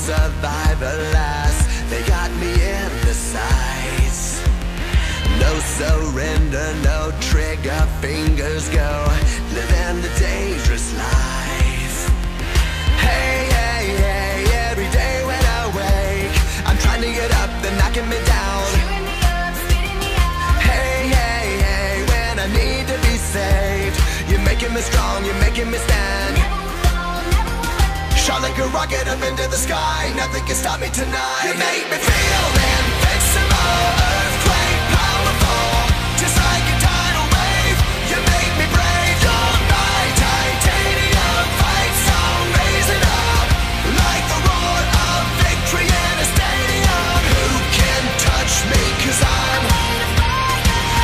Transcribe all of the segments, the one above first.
survive, alas, they got me in the sights. No surrender, no trigger, fingers go, living the dangerous life. Hey, hey, hey, every day when I wake, I'm trying to get up, they're knocking me down. Cheering me up, spitting me out. Hey, hey, hey, when I need to be saved, you're making me strong, you're making me stand. Never will fall, never will hurt. Shot like a rocket up into the sky, nothing can stop me tonight. You make me feel invincible, earthquake powerful, just like a tidal wave. You make me brave, you're my titanium fight song, raising up like the roar of victory in a stadium. Who can touch me, 'cause I'm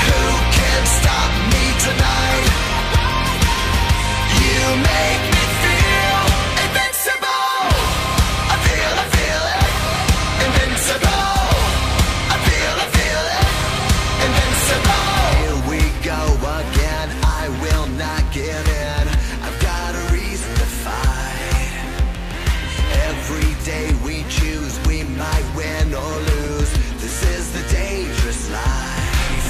who can stop me tonight? You make me feel invincible. I feel it, invincible. I feel it, invincible. Here we go again, I will not give in. I've got a reason to fight. Every day we choose, we might win or lose. This is the dangerous life.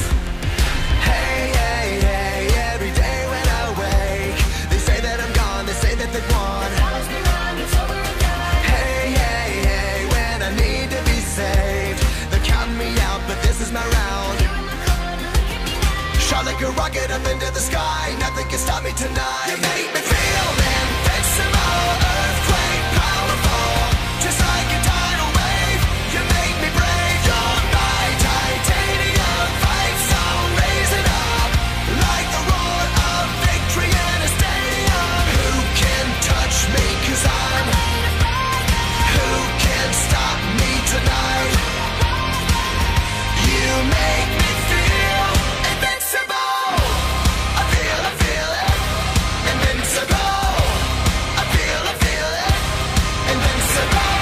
Hey, hey, hey, every day when I wake, they say that I'm gone, they say that they've won. Battle's been won, it's over and done. Hey, hey, hey, when I need to be saved, they're counting me out, but this is my round. You're in the corner, look at me now. Shot like a rocket up into the sky, nothing can stop me tonight. You make me feel invincible, earthquake powerful, just like a tidal wave. You make me brave, you're my titanium fight song, raising up like the roar of victory in a stadium. Who can touch me, 'cause I'm who can stop me tonight? You make me feel invincible. I feel it, invincible. I feel it, invincible.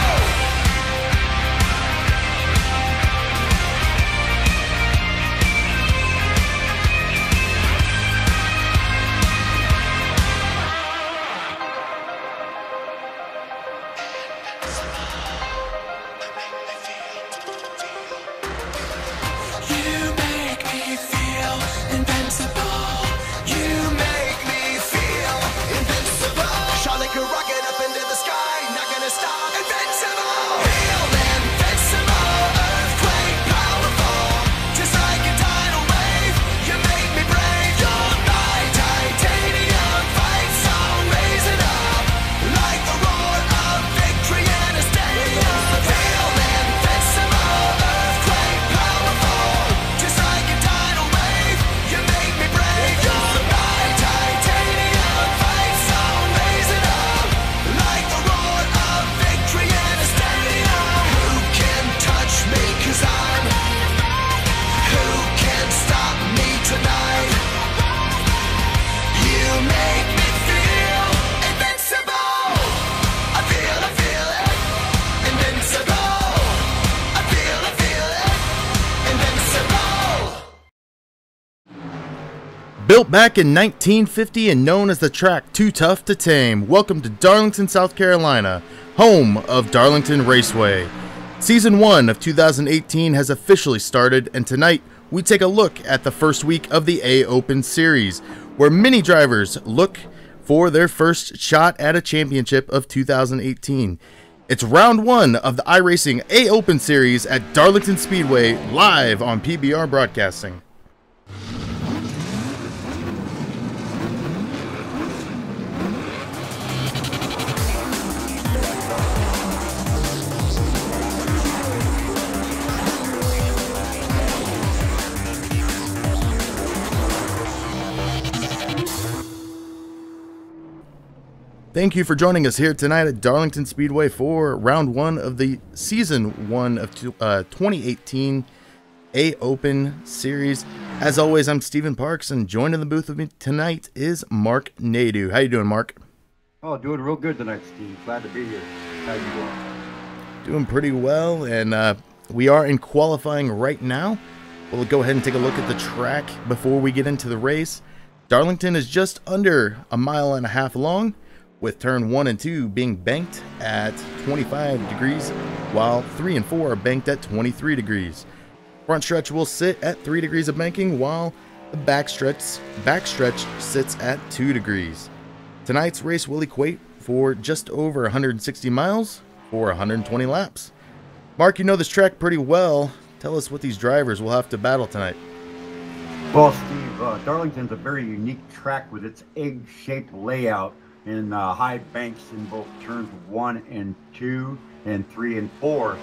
You make me feel invincible. You make me feel invincible. Shot like a rocket up into the sky, not gonna stop. Invincible. Feel invincible, earthquake powerful, just like a tidal wave. You make me brave, you're my titanium fight song, raising up like the roar of victory in a stadium. Feel invincible, earthquake powerful, just like a tidal wave. You make me brave, you're my titanium fight song, raising up like the roar of victory in a stadium. Who can touch me, 'cause I'm who can stop me tonight? You make me feel invincible. I feel it, invincible. I feel it, invincible. Built back in 1950 and known as the track Too Tough to Tame, welcome to Darlington, South Carolina, home of Darlington Raceway. Season 1 of 2018 has officially started, and tonight we take a look at the first week of the A Open Series, where many drivers look for their first shot at a championship of 2018. It's round 1 of the iRacing A Open Series at Darlington Speedway, live on PBR Broadcasting. Thank you for joining us here tonight at Darlington Speedway for round 1 of the season 1 of 2018 A Open Series. As always, I'm Stephen Parks, and joined in the booth with me tonight is Mark Nadeau. How you doing, Mark? Oh, doing real good tonight, Steve. Glad to be here. How you doing? Doing pretty well, and we are in qualifying right now. We'll go ahead and take a look at the track before we get into the race. Darlington is just under a mile and a half long, with turn 1 and 2 being banked at 25 degrees, while 3 and 4 are banked at 23 degrees. Front stretch will sit at 3 degrees of banking, while the backstretch sits at 2 degrees. Tonight's race will equate for just over 160 miles for 120 laps. Mark, you know this track pretty well. Tell us what these drivers will have to battle tonight. Well, Steve, Darlington's a very unique track with its egg-shaped layout and high banks in both turns 1 and 2 and 3 and 4.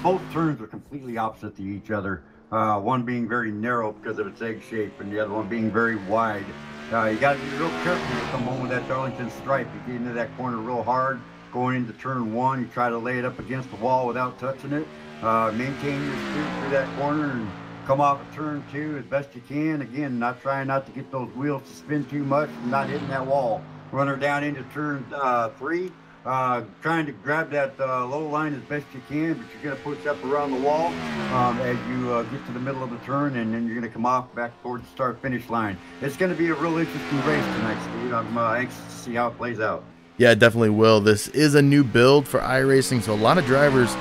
Both turns are completely opposite to each other. One being very narrow because of its egg shape, and the other one being very wide. You got to be real careful when you come home with that Darlington stripe. You get into that corner real hard. Going into turn 1, you try to lay it up against the wall without touching it. Maintain your speed through that corner and come off at turn 2 as best you can. Again, trying not to get those wheels to spin too much and not hitting that wall. Run her down into turn 3. Trying to grab that low line as best you can, but you're going to push up around the wall as you get to the middle of the turn, and then you're going to come off back towards the start-finish line. It's going to be a real interesting race tonight, Steve. I'm anxious to see how it plays out. Yeah, it definitely will. This is a new build for iRacing, so a lot of drivers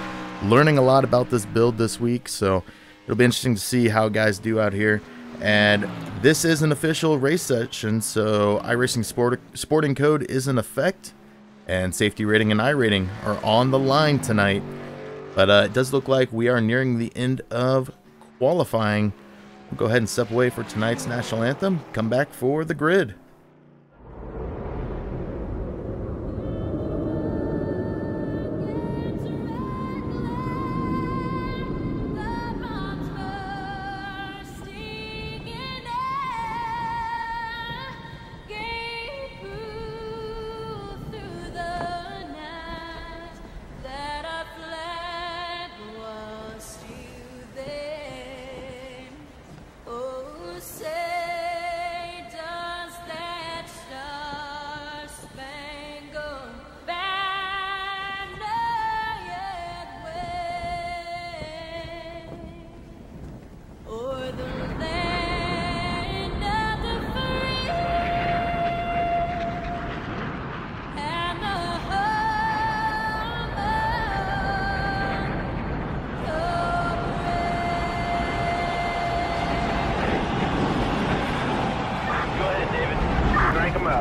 learning a lot about this build this week, so it'll be interesting to see how guys do out here. And this is an official race session, so iRacing sporting code is in effect, and safety rating and iRating are on the line tonight. But it does look like we are nearing the end of qualifying. We'll go ahead and step away for tonight's national anthem, come back for the grid.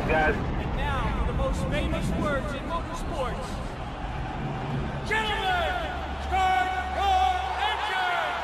Guys. And now for the most famous words in motorsports. Gentlemen, start your engine!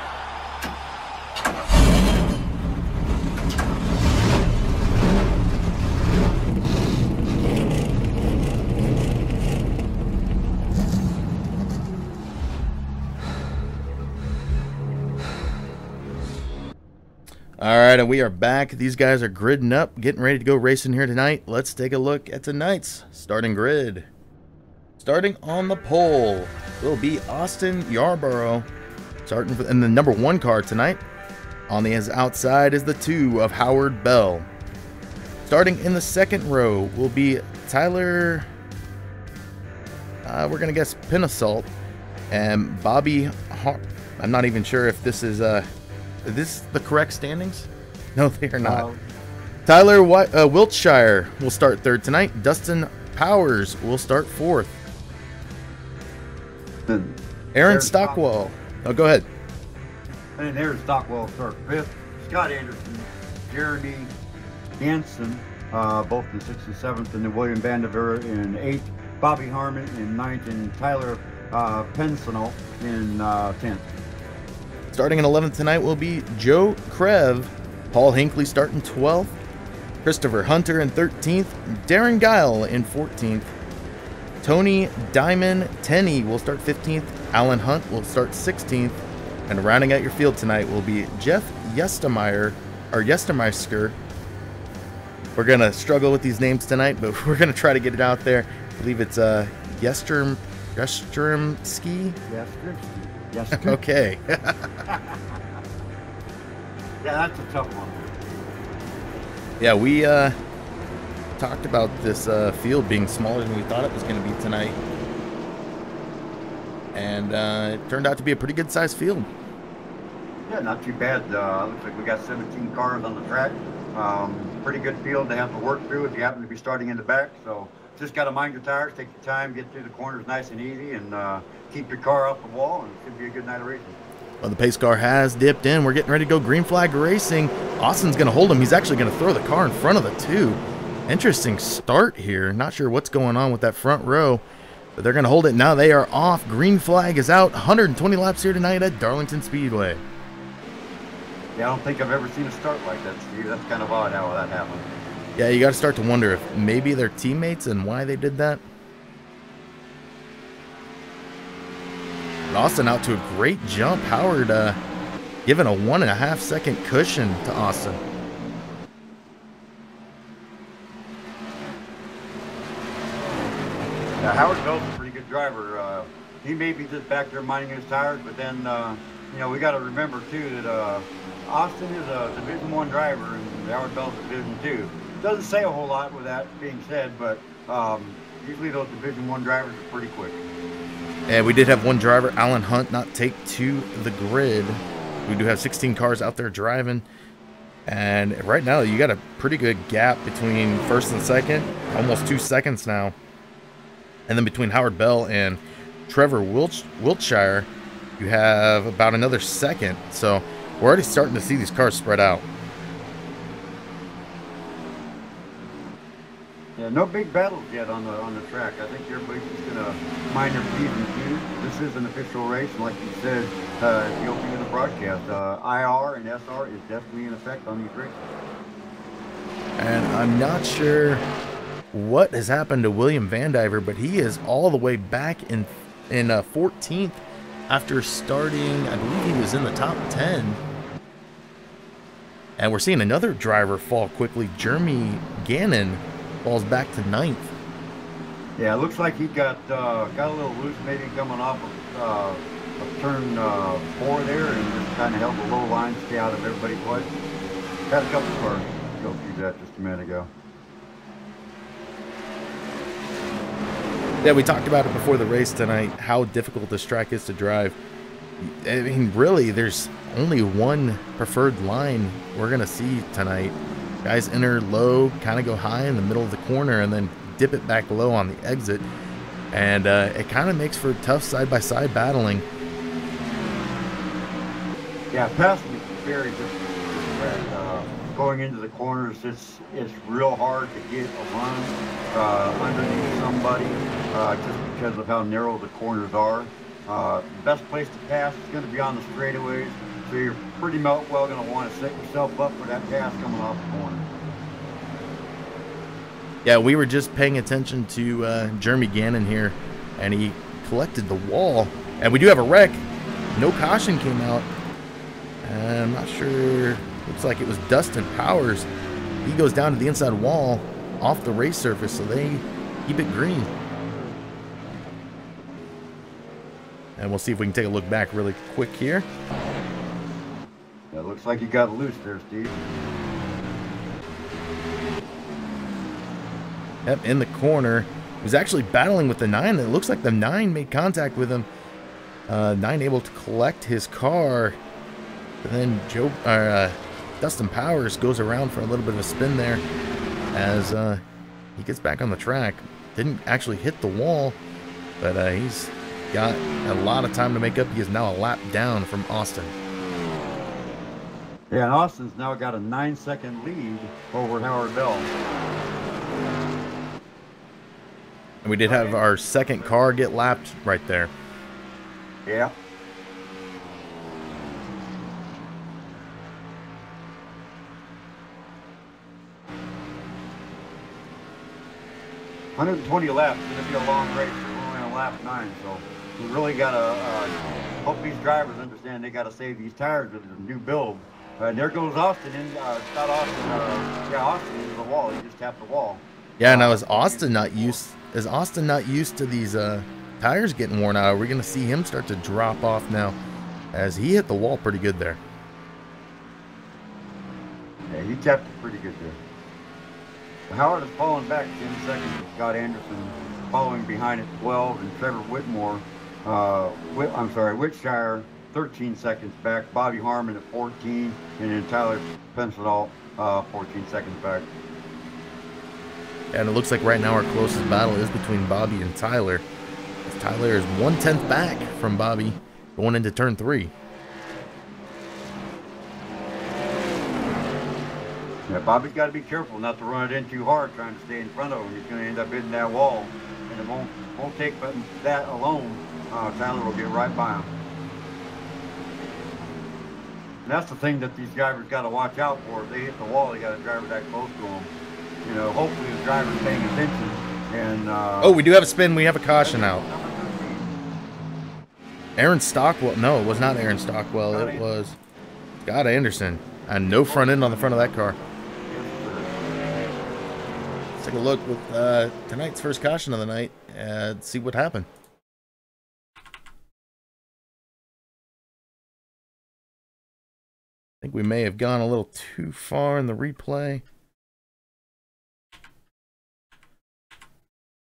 All right, and we are back. These guys are gridding up, getting ready to go racing here tonight. Let's take a look at tonight's starting grid. Starting on the pole will be Austin Yarborough, starting in the number 1 car tonight. On his outside is the 2 of Howard Bell. Starting in the 2nd row will be Tyler, we're going to guess Pinasalt, and Bobby I'm not even sure if this is the correct standings? No, they are not. Tyler Wiltshire will start 3rd tonight. Dustin Powers will start 4th. Aaron Stockwell. Oh, go ahead. And Aaron Stockwell start 5th. Scott Anderson, Jeremy Hansen, both in 6th and 7th, and then William Vandever in 8th. Bobby Harmon in 9th, and Tyler Pensinel in 10th. Starting in 11th tonight will be Joe Krev. Paul Hinckley starting 12th. Christopher Hunter in 13th. Darren Guile in 14th. Tony Diamond Tenney will start 15th. Alan Hunt will start 16th. And rounding out your field tonight will be Jeff Yestermeister. We're going to struggle with these names tonight, but we're going to try to get it out there. I believe it's Yestromski. Yes. Okay. Yeah, that's a tough one. Yeah, we talked about this field being smaller than we thought it was going to be tonight. And it turned out to be a pretty good sized field. Yeah, not too bad. Looks like we got 17 cars on the track. pretty good field to have to work through if you happen to be starting in the back. So just got to mind your tires, take your time, get through the corners nice and easy, and keep your car off the wall, and it should be a good night of racing. Well, the pace car has dipped in. We're getting ready to go green flag racing. Austin's going to hold him. He's actually going to throw the car in front of the two. Interesting start here. Not sure what's going on with that front row, but they're going to hold it. Now they are off. Green flag is out. 120 laps here tonight at Darlington Speedway. Yeah, I don't think I've ever seen a start like that, Steve. That's kind of odd how that happened. Yeah, you got to start to wonder if maybe they're teammates and why they did that. Austin out to a great jump. Howard giving a 1.5 second cushion to Austin. Yeah, Howard Bell's a pretty good driver. He may be just back there minding his tires, but then, you know, we got to remember, too, that Austin is a Division I driver and Howard Bell's a Division II. Doesn't say a whole lot with that being said, but usually those Division I drivers are pretty quick. And we did have one driver, Alan Hunt, not take to the grid. We do have 16 cars out there driving. And right now, you got a pretty good gap between first and second, almost 2 seconds now. And then between Howard Bell and Trevor Wiltshire, you have about another second. So we're already starting to see these cars spread out. Yeah, no big battles yet on the track. I think everybody's just gonna mind their P's and Q's. This is an official race, and like you said, at the opening of the broadcast, IR and SR is definitely in effect on these races. And I'm not sure what has happened to William Vandiver, but he is all the way back in 14th after starting. I believe he was in the top 10. And we're seeing another driver fall quickly. Jeremy Gannon falls back to 9th. Yeah, it looks like he got a little loose, maybe coming off of turn 4 there, and just kind of held the low line, stay out of everybody's way. Had a couple of cars go through that just a minute ago. Yeah, we talked about it before the race tonight, how difficult this track is to drive. I mean, really, there's only one preferred line we're going to see tonight. Guys enter low, kind of go high in the middle of the corner, and then dip it back low on the exit. And it kind of makes for tough side-by-side battling. Yeah, passing is very difficult. Going into the corners, it's real hard to get a run underneath somebody just because of how narrow the corners are. The best place to pass is going to be on the straightaways, so you're pretty well going to want to set yourself up for that pass coming off the corner. Yeah, we were just paying attention to Jeremy Gannon here, and he collected the wall. And we do have a wreck. No caution came out. And I'm not sure. Looks like it was Dustin Powers. He goes down to the inside wall off the race surface, so they keep it green. And we'll see if we can take a look back really quick here. Yeah, looks like you got loose there, Steve. Yep, in the corner. He was actually battling with the 9. It looks like the 9 made contact with him. 9 able to collect his car. But then Dustin Powers goes around for a little bit of a spin there as he gets back on the track. Didn't actually hit the wall, but he's got a lot of time to make up. He is now a lap down from Austin. Yeah, and Austin's now got a 9-second lead over Howard Bell. And we did have our second car get lapped right there. Yeah. $120 laps. It's going to be a long race. We're only on lap 9, so we really got to hope these drivers understand they got to save these tires with the new build. And there goes Austin in. It's not Austin. Yeah, Austin into the wall. He just tapped the wall. Yeah, now is Austin not used to these tires getting worn out? Are we going to see him start to drop off now, as he hit the wall pretty good there? Yeah, he tapped it pretty good there. Howard is falling back 10 seconds with Scott Anderson following behind at 12, and Trevor Whitshire 13 seconds back, Bobby Harmon at 14, and then Tyler Pensadol 14 seconds back. And it looks like right now our closest battle is between Bobby and Tyler. Tyler is 1/10 back from Bobby going into turn 3. Yeah, Bobby's got to be careful not to run it in too hard trying to stay in front of him. He's going to end up hitting that wall. And it won't take but that alone. Tyler will get right by him. And that's the thing that these drivers got to watch out for. If they hit the wall, they got a driver that close to them. You know, hopefully the driver's paying attention. And oh, we do have a spin. We have a caution out. Aaron Stockwell. No, it was not Aaron Stockwell. It was Scott Anderson. And no front end on the front of that car. Let's take a look with tonight's first caution of the night and see what happened. I think we may have gone a little too far in the replay.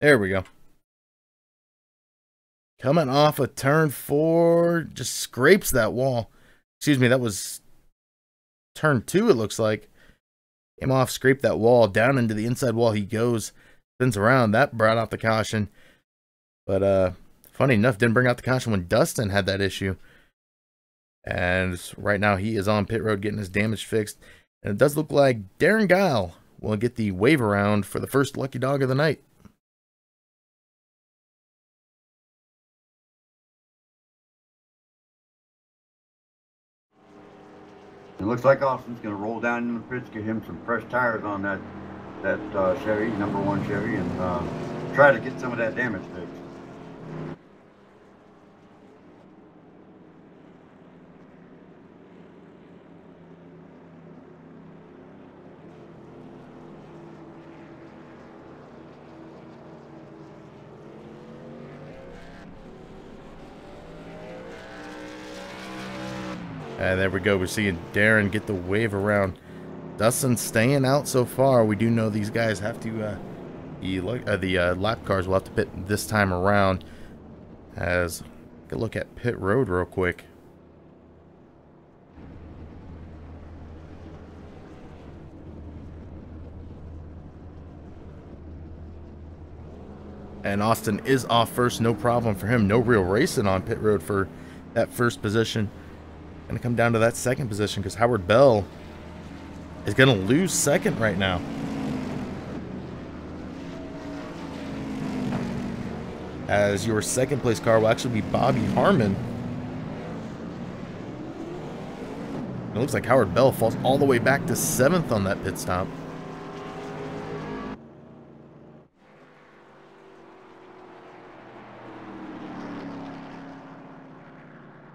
There we go. Coming off a turn 4, just scrapes that wall. Excuse me, that was turn 2, it looks like. Came off, scraped that wall, down into the inside wall he goes. Spins around, that brought out the caution. But funny enough, didn't bring out the caution when Dustin had that issue. And right now he is on pit road getting his damage fixed. And it does look like Darren Guile will get the wave around for the first lucky dog of the night. it looks like Austin's going to roll down in the pits, get him some fresh tires on that Chevy, number 1 Chevy, and try to get some of that damage fixed. And there we go. We're seeing Darren get the wave around. Dustin staying out so far. We do know these guys have to, the lap cars will have to pit this time around. As take a look at pit road real quick. And Austin is off first, no problem for him. No real racing on pit road for that first position. Going to come down to that second position because Howard Bell is going to lose second right now. As your second place car will actually be Bobby Harmon. It looks like Howard Bell falls all the way back to 7th on that pit stop.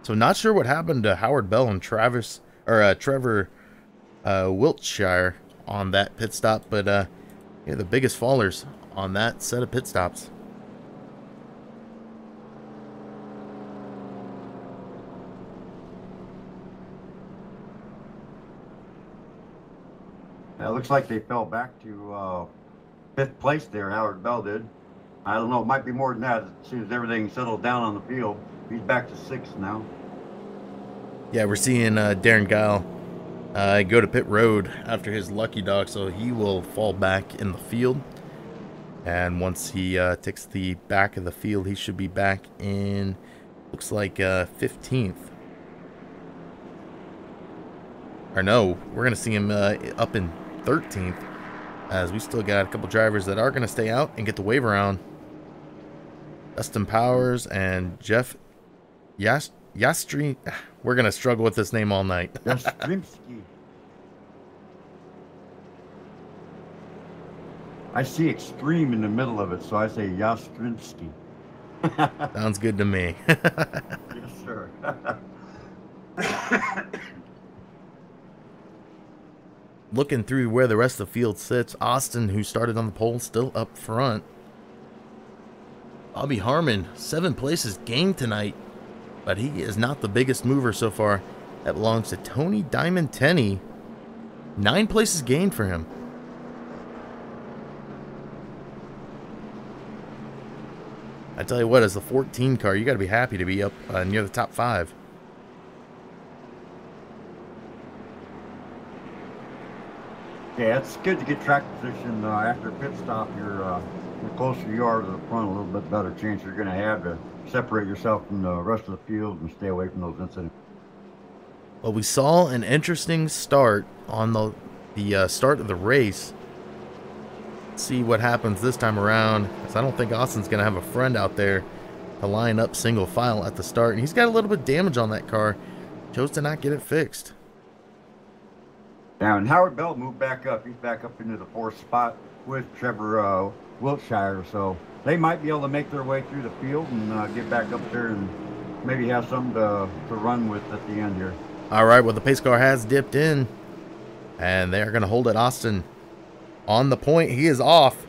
So not sure what happened to Howard Bell and Trevor Wiltshire on that pit stop, but yeah, the biggest fallers on that set of pit stops. It looks like they fell back to 5th place there, Howard Bell did. I don't know, it might be more than that as soon as everything settled down on the field. He's back to 6th now. Yeah, we're seeing Darren Guile go to pit road after his lucky dog, so he will fall back in the field. And once he takes the back of the field, he should be back in, looks like 15th. Or no, we're going to see him up in 13th, as we still got a couple drivers that are going to stay out and get the wave around. Dustin Powers and Jeff Yastri. We're going to struggle with this name all night. Yastrimski. I see extreme in the middle of it, so I say Yastrimski. Sounds good to me. Yes, sir. Looking through where the rest of the field sits, Austin, who started on the pole, still up front. Bobby Harmon, 7 places gained tonight, but he is not the biggest mover so far. That belongs to Tony Diamond Tenney. 9 places gained for him. I tell you what, as the 14 car, you got to be happy to be up near the top 5. Yeah, it's good to get track position after a pit stop. The closer you are to the front, a little bit better chance you're going to have to separate yourself from the rest of the field and stay away from those incidents. Well, we saw an interesting start on the start of the race. Let's see what happens this time around, because I don't think Austin's going to have a friend out there to line up single file at the start. And he's got a little bit of damage on that car. Chose to not get it fixed. Now, and Howard Bell moved back up. He's back up into the 4th spot with Trevor Wiltshire. So they might be able to make their way through the field and get back up there and maybe have something to run with at the end here. All right, well, the pace car has dipped in, and they're going to hold it. Austin on the point. He is off.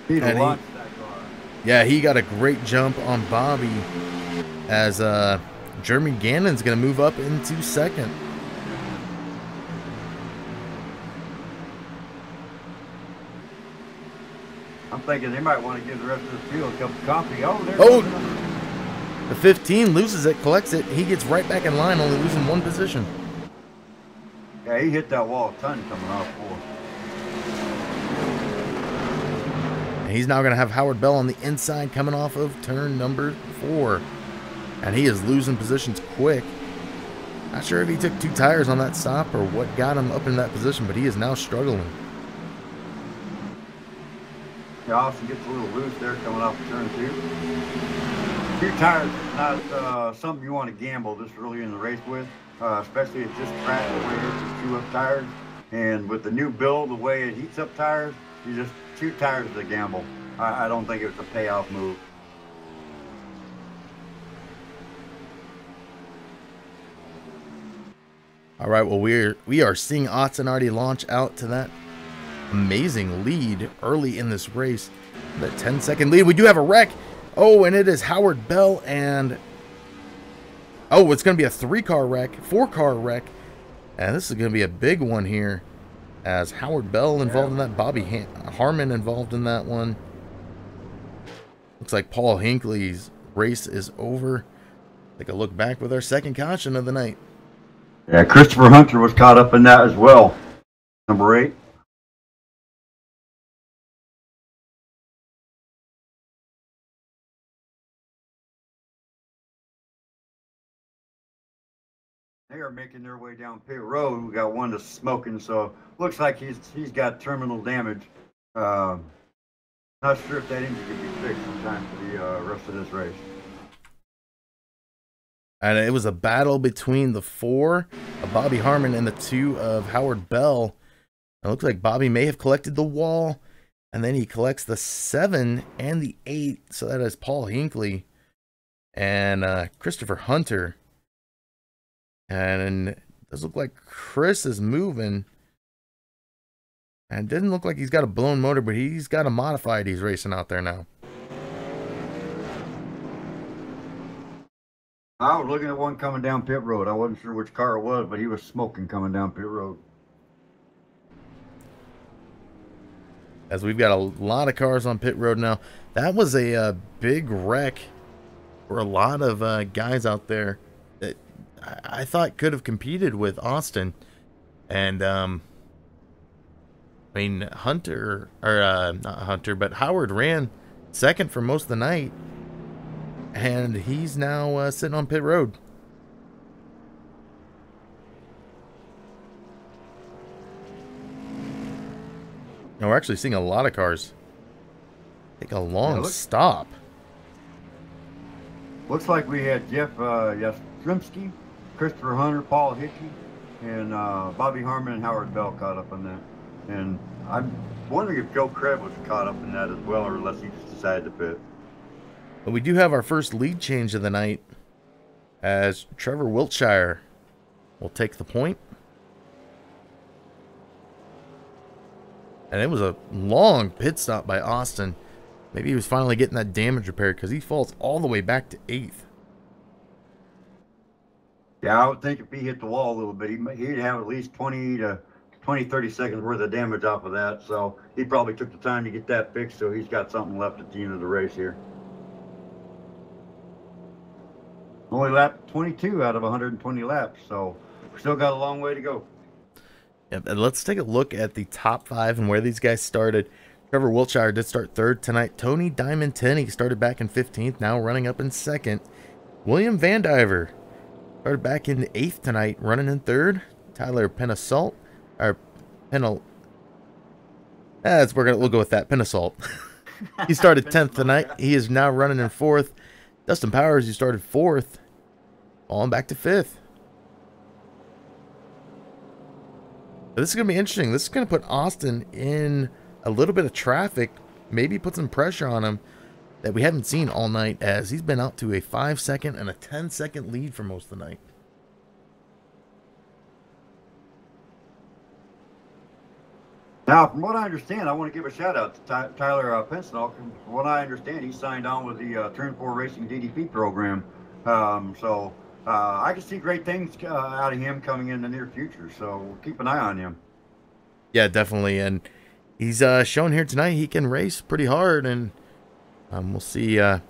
He And launched that car. Yeah, he got a great jump on Bobby as Jeremy Gannon's going to move up into second. I'm thinking they might want to give the rest of the field a cup of coffee. Oh, there. Oh, the 15 loses it, collects it. He gets right back in line, only losing one position. Yeah, he hit that wall a ton coming off 4. And he's now going to have Howard Bell on the inside coming off of turn number 4. And he is losing positions quick. Not sure if he took 2 tires on that stop or what got him up in that position, but he is now struggling. Yeah, Austin gets a little loose there coming off of turn 2. 2 tires is not something you want to gamble this early in the race with, especially at this track the way it's 2 up tires. And with the new build, the way it heats up tires, you just 2 tires is a gamble. I don't think it was a payoff move. All right, well, we are seeing Austin already launch out to that amazing lead early in this race. The 10-second lead. We do have a wreck. Oh, and it is Howard Bell and... Oh, it's going to be a 3-car wreck, 4-car wreck. And this is going to be a big one here, as Howard Bell involved in that, Bobby Harmon involved in that one. Looks like Paul Hinckley's race is over. Take a look back with our second caution of the night. Yeah, Christopher Hunter was caught up in that as well. Number 8. They are making their way down pit road. We got one that's smoking, so looks like he's got terminal damage. Not sure if that engine can be fixed in time for the rest of this race. And it was a battle between the 4 of Bobby Harmon and the 2 of Howard Bell. It looks like Bobby may have collected the wall, and then he collects the 7 and the 8. So that is Paul Hinckley and Christopher Hunter. And it does look like Chris is moving. And it didn't look like he's got a blown motor, but he's got a modified he's racing out there now. I was looking at one coming down pit road. I wasn't sure which car it was, but he was smoking coming down pit road. As we've got a lot of cars on pit road now. That was a big wreck for a lot of guys out there that I thought could have competed with Austin. And, I mean, Hunter, or not Hunter, but Howard ran second for most of the night. And he's now sitting on pit road. Now we're actually seeing a lot of cars take a long stop. Looks like we had Jeff Yastrzemski, Christopher Hunter, Paul Hickey, and Bobby Harmon and Howard Bell caught up on that. And I'm wondering if Joe Krebs was caught up in that as well, or unless he just decided to pit. But we do have our first lead change of the night, as Trevor Wiltshire will take the point. And it was a long pit stop by Austin. Maybe he was finally getting that damage repaired, because he falls all the way back to 8th. Yeah, I would think if he hit the wall a little bit, he'd have at least 30 seconds worth of damage off of that. So he probably took the time to get that fixed, so he's got something left at the end of the race here. Only lap 22 out of 120 laps, so we still got a long way to go. Yep, and let's take a look at the top 5 and where these guys started. Trevor Wiltshire did start 3rd tonight. Tony Diamond Tenney started back in 15th, now running up in 2nd. William Vandiver started back in 8th tonight, running in 3rd. Tyler Penasalt, or Penal. We'll go with that. Penasalt. He started 10th tonight. He is now running in 4th. Dustin Powers, who started 4th, falling back to 5th. This is going to be interesting. This is going to put Austin in a little bit of traffic, maybe put some pressure on him that we haven't seen all night, as he's been out to a 5-second and a 10-second lead for most of the night. Now, from what I understand, I want to give a shout out to Tyler Penstock. From what I understand, he signed on with the Turn 4 Racing DDP program. I can see great things out of him coming in the near future. So keep an eye on him. Yeah, definitely. And he's shown here tonight he can race pretty hard. And we'll see if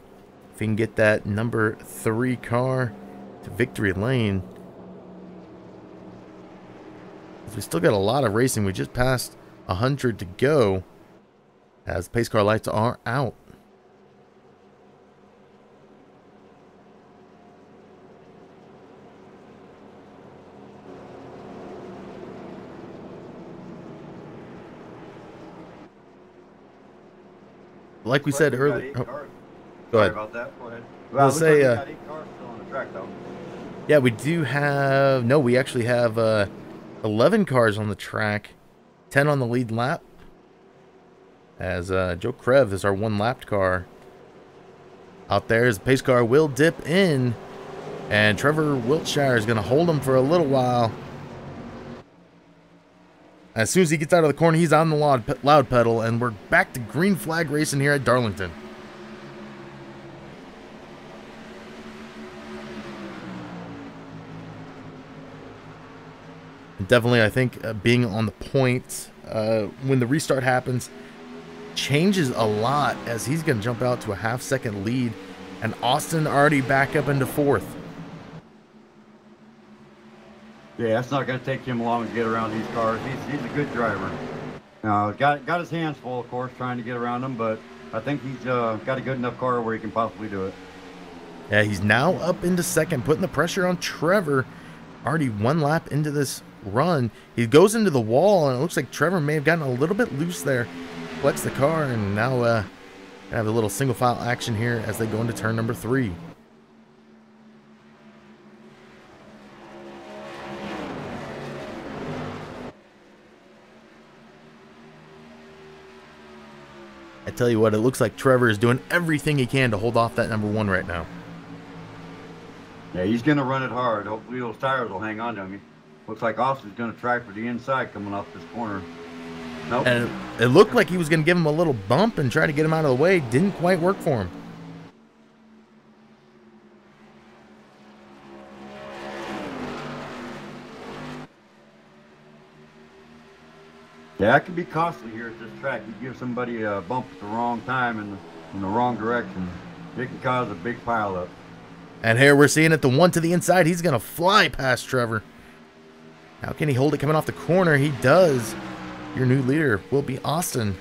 he can get that number 3 car to victory lane. We still got a lot of racing. We just passed 100 to go as pace car lights are out. Like we said earlier. Go ahead. about that. Go ahead. I'll say, we got 8 cars still on the track, though. Yeah, we do have... No, we actually have 11 cars on the track. 10 on the lead lap. As Joe Krev is our 1-lapped car. Out there is the pace car will dip in. And Trevor Wiltshire is going to hold him for a little while. As soon as he gets out of the corner, he's on the loud pedal. And we're back to green flag racing here at Darlington. Definitely, I think being on the point when the restart happens changes a lot, as he's going to jump out to a half-second lead, and Austin already back up into 4th. Yeah, it's not going to take him long to get around these cars. He's a good driver. Got his hands full, of course, trying to get around them, but I think he's got a good enough car where he can possibly do it. Yeah, he's now up into 2nd, putting the pressure on Trevor. Already 1 lap into this run. He goes into the wall, and it looks like Trevor may have gotten a little bit loose there. Flex the car, and now have a little single file action here as they go into turn number 3. I tell you what, it looks like Trevor is doing everything he can to hold off that number 1 right now. Yeah, he's going to run it hard. Hopefully those tires will hang on to him. Looks like Austin's going to try for the inside coming off this corner. Nope. And it looked like he was going to give him a little bump and try to get him out of the way. Didn't quite work for him. Yeah, that can be costly here at this track. You give somebody a bump at the wrong time in the wrong direction, it can cause a big pileup. And here we're seeing it, the 1 to the inside. He's going to fly past Trevor. How can he hold it coming off the corner? He does. Your new leader will be Austin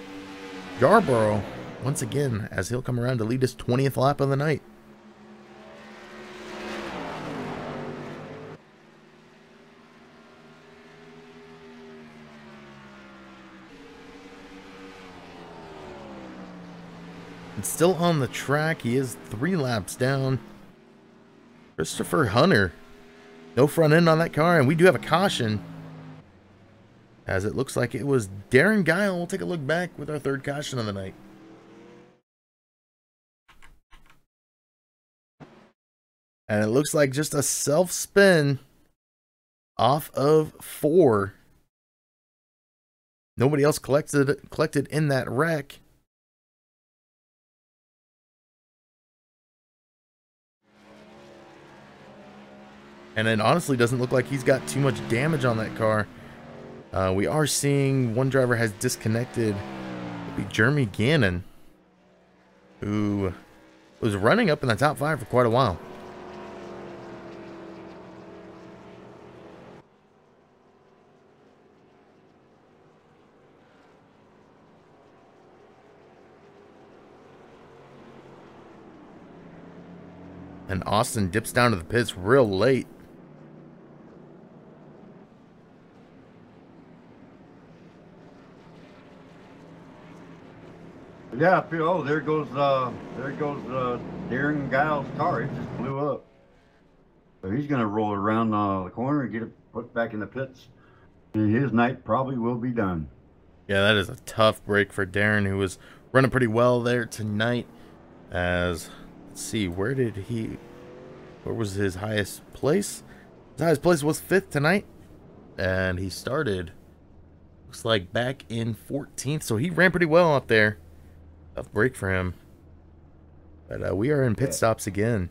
Yarborough once again, as he'll come around to lead his 20th lap of the night. And still on the track, he is 3 laps down. Christopher Hunter. No front end on that car, and we do have a caution, as it looks like it was Darren Guile. We'll take a look back with our 3rd caution of the night. And it looks like just a self-spin off of 4. Nobody else collected in that wreck. And it honestly doesn't look like he's got too much damage on that car. We are seeing one driver has disconnected. It'll be Jeremy Gannon, who was running up in the top 5 for quite a while. And Austin dips down to the pits real late. Yeah, oh, there goes Darren Giles' car. It just blew up. So he's going to roll around the corner and get it put back in the pits. And his night probably will be done. Yeah, that is a tough break for Darren, who was running pretty well there tonight. As, let's see, where was his highest place? His highest place was 5th tonight. And he started, looks like, back in 14th. So he ran pretty well up there. Tough break for him. But we are in pit stops again.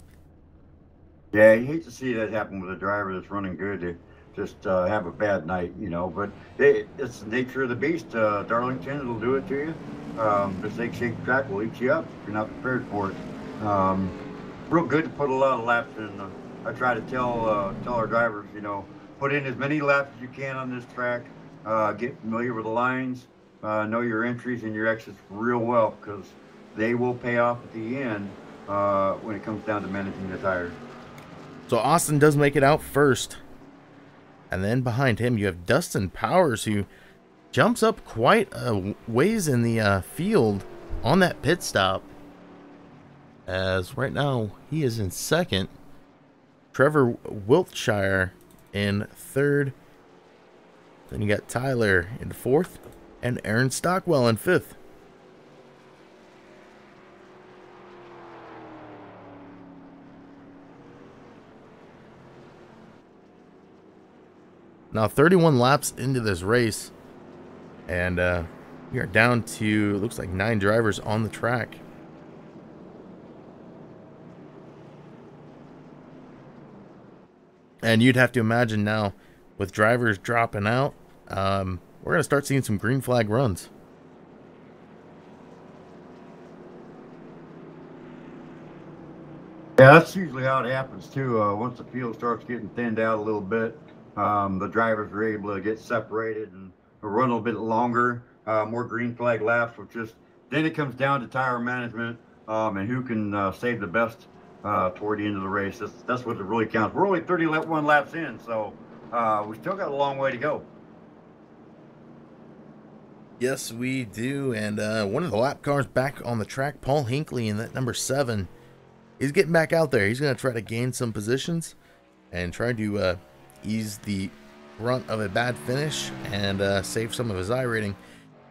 Yeah, you hate to see that happen with a driver that's running good to just have a bad night, you know. But it's the nature of the beast. Darlington will do it to you. This egg-shaped track will eat you up if you're not prepared for it. Real good to put a lot of laps in. I try to tell our drivers, you know, put in as many laps as you can on this track. Get familiar with the lines. Know your entries and your exits real well, because they will pay off at the end when it comes down to managing the tires. So Austin does make it out first. And then behind him you have Dustin Powers, who jumps up quite a ways in the field on that pit stop. As right now he is in 2nd. Trevor Wiltshire in 3rd. Then you got Tyler in 4th. And Aaron Stockwell in 5th. Now 31 laps into this race, and we are down to, looks like 9 drivers on the track. And you'd have to imagine now, with drivers dropping out, we're going to start seeing some green flag runs. Yeah, that's usually how it happens too. Once the field starts getting thinned out a little bit, the drivers are able to get separated and run a little bit longer, more green flag laps, which just then it comes down to tire management and who can save the best toward the end of the race. That's what it really counts. We're only 31 laps in, so we still got a long way to go. Yes, we do. And one of the lap cars back on the track, Paul Hinckley in that number 7, he's getting back out there. He's going to try to gain some positions and try to ease the brunt of a bad finish and save some of his iRating.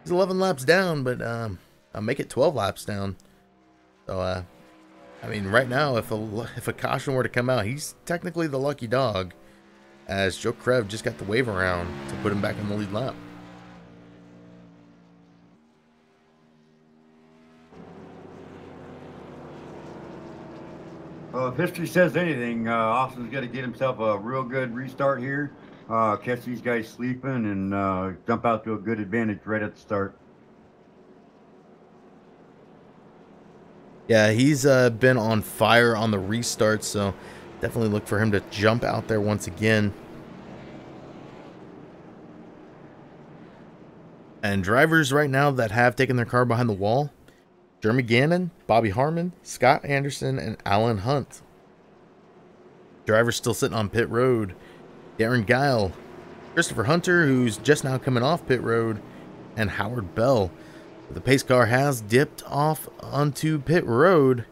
He's 11 laps down, but I'll make it 12 laps down. So, I mean, right now, if a caution were to come out, he's technically the lucky dog, as Joe Krev just got the wave around to put him back in the lead lap. Well, if history says anything, Austin's got to get himself a real good restart here. Catch these guys sleeping and jump out to a good advantage right at the start. Yeah, he's been on fire on the restart, so definitely look for him to jump out there once again. And drivers right now that have taken their car behind the wall: Jeremy Gannon, Bobby Harmon, Scott Anderson, and Alan Hunt. Drivers still sitting on pit road: Darren Guile, Christopher Hunter, who's just now coming off pit road, and Howard Bell. The pace car has dipped off onto pit road.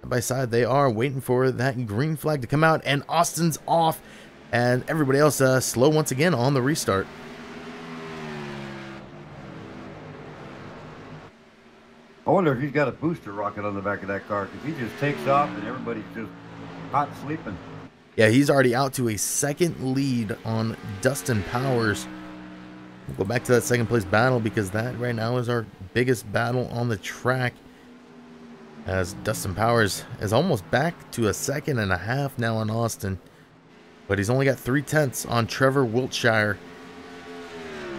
Side by side, they are waiting for that green flag to come out, and Austin's off, and everybody else slow once again on the restart. I wonder if he's got a booster rocket on the back of that car, because he just takes off and everybody's just hot sleeping. Yeah, he's already out to a 2nd lead on Dustin Powers. We'll go back to that 2nd place battle, because that right now is our biggest battle on the track, as Dustin Powers is almost back to a 2.5 now on Austin, but he's only got 0.3 on Trevor Wiltshire.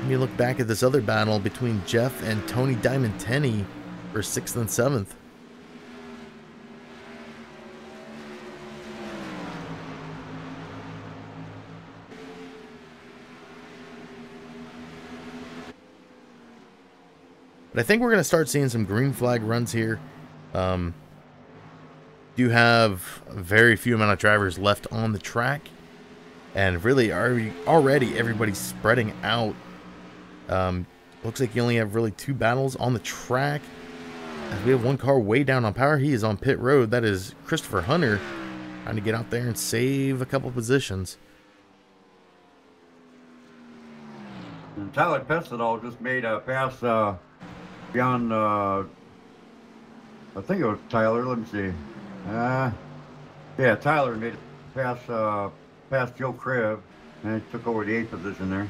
When you look back at this other battle between Jeff and Tony Diamond Tenney for 6th and 7th. But I think we're going to start seeing some green flag runs here. do have a very few amount of drivers left on the track, and really already everybody's spreading out. Looks like you only have really 2 battles on the track, as we have one car way down on power. He is on pit road. That is Christopher Hunter, trying to get out there and save a couple positions. And Tyler Pessadol just made a pass beyond, I think it was Tyler. Let me see. Yeah, Tyler made a pass past Joe Kreb, and took over the 8th position there.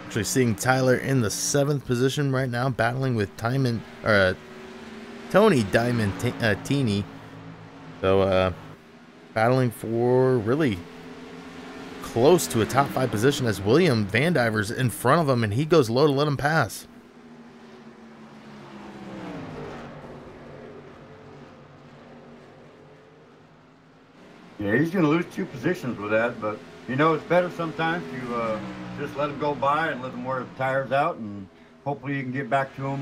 Actually seeing Tyler in the 7th position right now, battling with Tony Diamantini. So battling for really close to a top 5 position, as William Vandiver's in front of him, and he goes low to let him pass. Yeah, he's going to lose 2 positions with that, but you know, it's better sometimes to just let him go by and let him wear the tires out, and hopefully you can get back to him,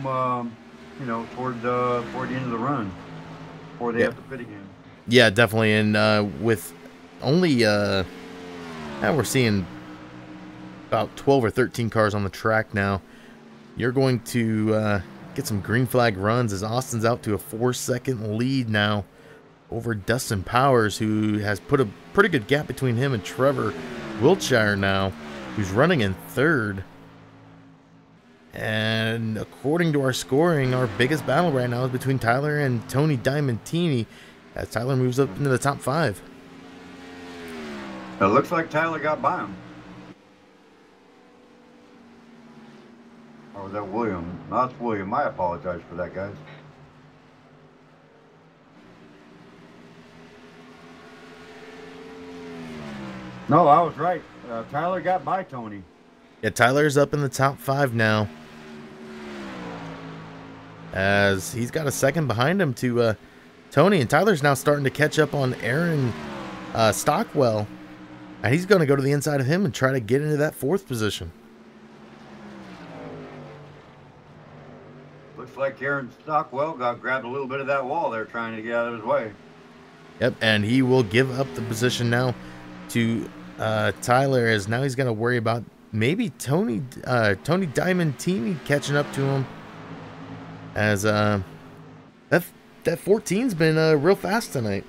you know, toward the end of the run before they have to pit again. Yeah, definitely. And with only now we're seeing about 12 or 13 cars on the track now, you're going to get some green flag runs, as Austin's out to a 4-second lead now over Dustin Powers, who has put a pretty good gap between him and Trevor Wiltshire now, who's running in 3rd. And according to our scoring, our biggest battle right now is between Tyler and Tony Diamantini, as Tyler moves up into the top 5. It looks like Tyler got by him. Or was that William? No, it's William. I apologize for that, guys. No, I was right. Tyler got by Tony. Yeah, Tyler's up in the top 5 now, as he's got a second behind him to Tony, and Tyler's now starting to catch up on Aaron Stockwell, and he's going to go to the inside of him and try to get into that 4th position. Looks like Aaron Stockwell grabbed a little bit of that wall there, trying to get out of his way. Yep, and he will give up the position now to Tyler, as now he's going to worry about maybe Tony Diamantini catching up to him, as that 14's been real fast tonight.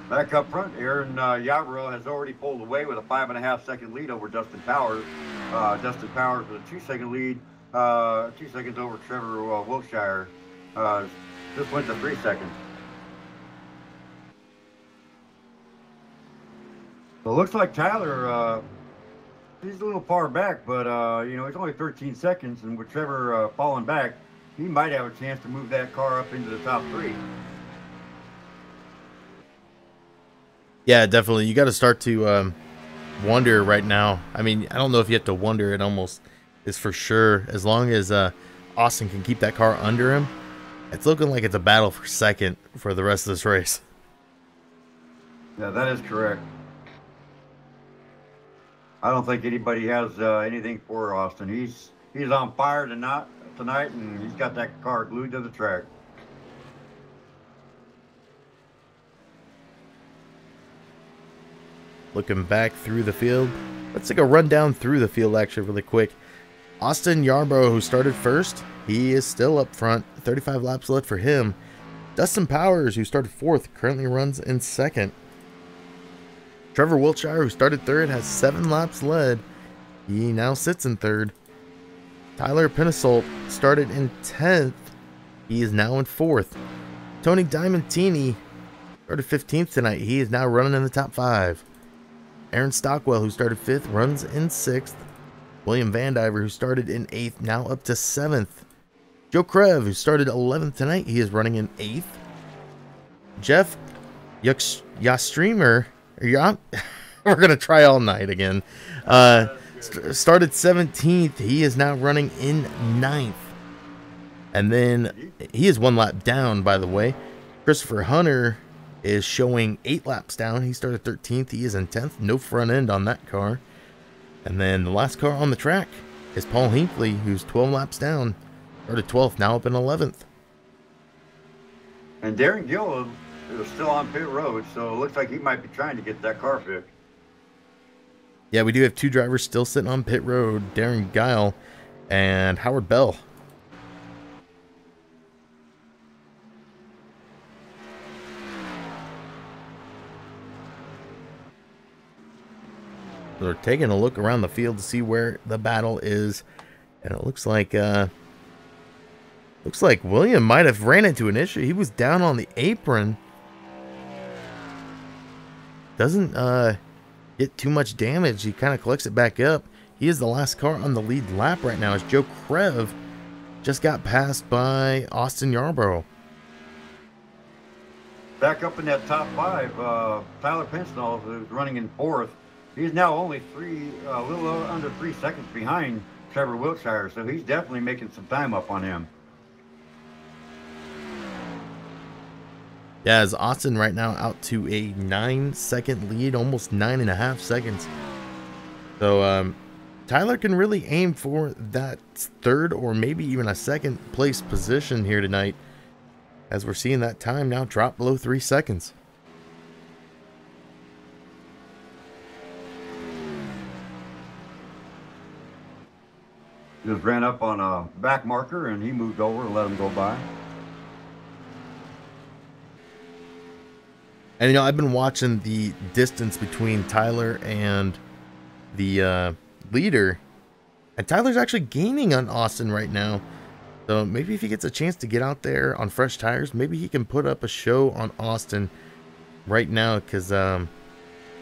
Back up front, Aaron Yarborough has already pulled away with a 5.5-second lead over Dustin Powers. Dustin Powers with a 2-second lead, 2 seconds over Trevor Wiltshire. Just went to 3 seconds. So it looks like Tyler, he's a little far back, but you know, he's only 13 seconds, and with Trevor falling back, he might have a chance to move that car up into the top 3. Yeah, definitely. You got to start to wonder right now. I mean, I don't know if you have to wonder. It almost is for sure. As long as Austin can keep that car under him, it's looking like it's a battle for second for the rest of this race. Yeah, that is correct. I don't think anybody has anything for Austin. He's on fire tonight, and he's got that car glued to the track. Looking back through the field, let's take a rundown through the field actually really quick. Austin Yarborough, who started first, he is still up front. 35 laps left for him. Dustin Powers, who started 4th, currently runs in 2nd. Trevor Wiltshire, who started 3rd, has 7 laps led. He now sits in 3rd. Tyler Pinnasolt started in 10th. He is now in 4th. Tony Diamantini started 15th tonight. He is now running in the top 5. Aaron Stockwell, who started 5th, runs in 6th. William Vandiver, who started in 8th, now up to 7th. Joe Krev, who started 11th tonight, he is running in 8th. Jeff Yastreamer, we're going to try all night again. Started 17th, he is now running in 9th. And then he is 1 lap down, by the way. Christopher Hunter is showing 8 laps down. He started 13th. He is in 10th. No front end on that car. And then the last car on the track is Paul Hinkley, who's 12 laps down. Started 12th, now up in 11th. And Darren Gill is still on pit road, so it looks like he might be trying to get that car fixed. Yeah, we do have two drivers still sitting on pit road, Darren Guile and Howard Bell. So we're taking a look around the field to see where the battle is, and it looks like William might have ran into an issue. He was down on the apron. Doesn't get too much damage. He kind of collects it back up. He is the last car on the lead lap right now as Joe Krev just got passed by Austin Yarborough. Back up in that top five, Tyler Pensinall, who's running in fourth, he's now only a little under 3 seconds behind Trevor Wiltshire, so he's definitely making some time up on him. Yeah, as Austin right now out to a 9-second lead, almost 9.5 seconds. So Tyler can really aim for that third or maybe even a second place position here tonight, as we're seeing that time now drop below 3 seconds. Just ran up on a back marker and he moved over and let him go by. And, you know, I've been watching the distance between Tyler and the leader. And Tyler's actually gaining on Austin right now. So maybe if he gets a chance to get out there on fresh tires, maybe he can put up a show on Austin right now. Because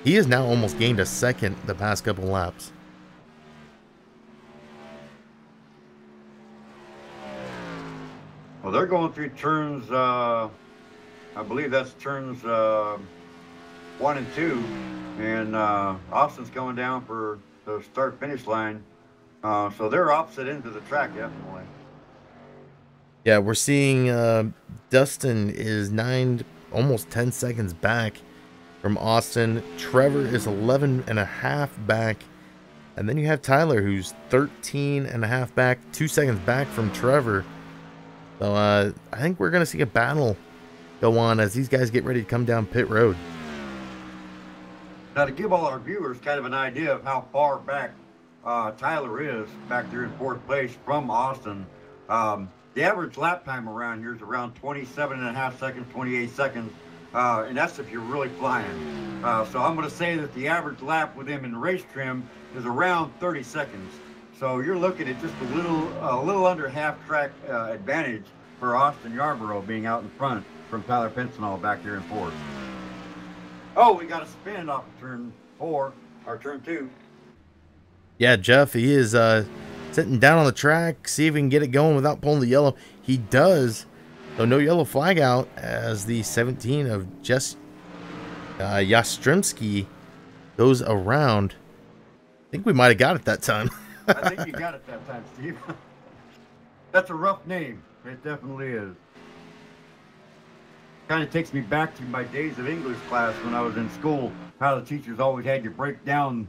he has now almost gained a second the past couple laps. Well, they're going through turns, I believe that's turns 1 and 2, and Austin's going down for the start-finish line, so they're opposite ends of the track, definitely. Yeah, we're seeing Dustin is almost 10 seconds back from Austin. Trevor is 11.5 back, and then you have Tyler, who's 13.5 back, 2 seconds back from Trevor. So I think we're going to see a battle go on as these guys get ready to come down pit road. Now, to give all our viewers kind of an idea of how far back Tyler is back there in fourth place from Austin, the average lap time around here is around 27.5 seconds, 28 seconds, and that's if you're really flying. So I'm going to say that the average lap with him in race trim is around 30 seconds. So you're looking at just a little under half track advantage for Austin Yarborough being out in front from Tyler Pensinall back there in fourth. Oh, we got a spin off of turn 4, or turn 2. Yeah, Jeff, he is sitting down on the track, see if he can get it going without pulling the yellow. He does. So no yellow flag out as the 17 of Jess Yastrzemski goes around. I think we might have got it that time. I think you got it that time, Steve. That's a rough name. It definitely is. Kind of takes me back to my days of English class when I was in school, how the teachers always had you break it down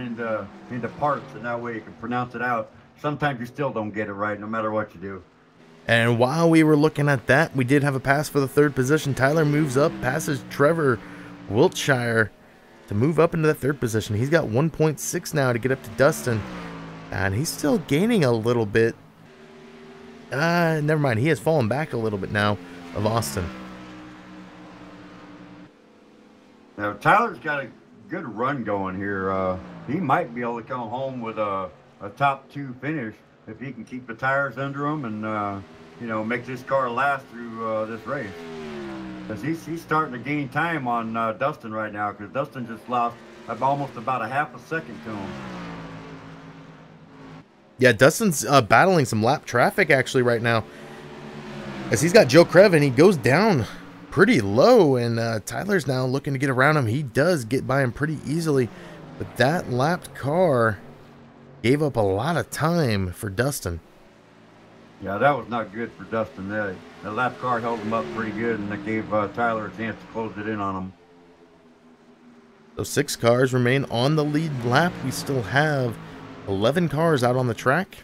into parts, and that way you can pronounce it out. Sometimes you still don't get it right, no matter what you do. And while we were looking at that, we did have a pass for the third position. Tyler moves up, passes Trevor Wiltshire to move up into the third position. He's got 1.6 now to get up to Dustin, and he's still gaining a little bit. Never mind, he has fallen back a little bit now of Austin. Now, Tyler's got a good run going here. He might be able to come home with a top 2 finish if he can keep the tires under him and, you know, make this car last through this race. Because he's starting to gain time on Dustin right now, because Dustin just lost almost about a half a second to him. Yeah, Dustin's battling some lap traffic actually right now, as he's got Joe Krev and he goes down pretty low, and Tyler's now looking to get around him. He does get by him pretty easily, but that lapped car gave up a lot of time for Dustin. Yeah, that was not good for Dustin. The lap car held him up pretty good, and that gave Tyler a chance to close it in on him. So 6 cars remain on the lead lap. We still have 11 cars out on the track.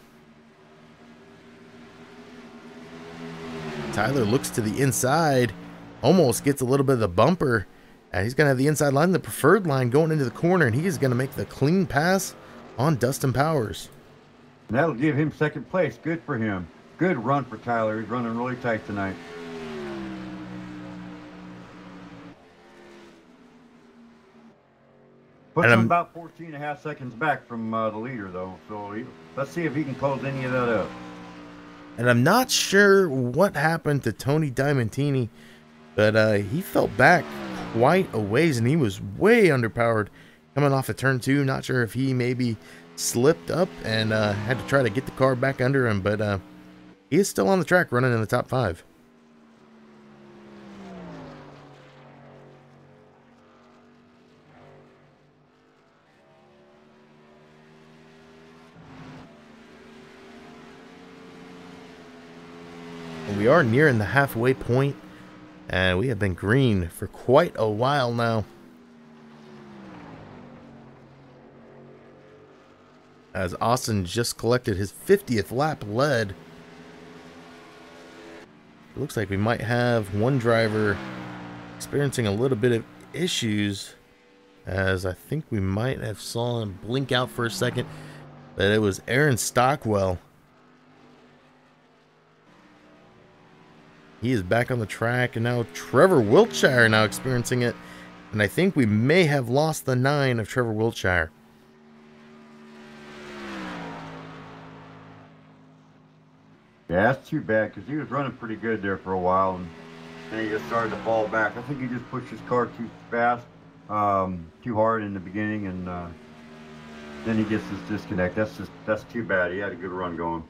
Tyler looks to the inside, almost gets a little bit of the bumper. And he's going to have the inside line, the preferred line, going into the corner, and he is going to make the clean pass on Dustin Powers. And that'll give him second place. Good for him. Good run for Tyler. He's running really tight tonight. Puts him about 14 and a half seconds back from the leader, though. So let's see if he can close any of that up. And I'm not sure what happened to Tony Diamantini, but he fell back quite a ways, and he was way underpowered coming off of turn 2. Not sure if he maybe slipped up and had to try to get the car back under him, but he is still on the track running in the top 5. We are nearing the halfway point, and we have been green for quite a while now. As Austin just collected his 50th lap lead. It looks like we might have one driver experiencing a little bit of issues, as I think we might have saw him blink out for a second, but it was Aaron Stockwell. He is back on the track, and now Trevor Wiltshire now experiencing it. And I think we may have lost the 9 of Trevor Wiltshire. Yeah, that's too bad, because he was running pretty good there for a while, and then he just started to fall back. I think he just pushed his car too fast, too hard in the beginning, and then he gets this disconnect. That's too bad. He had a good run going.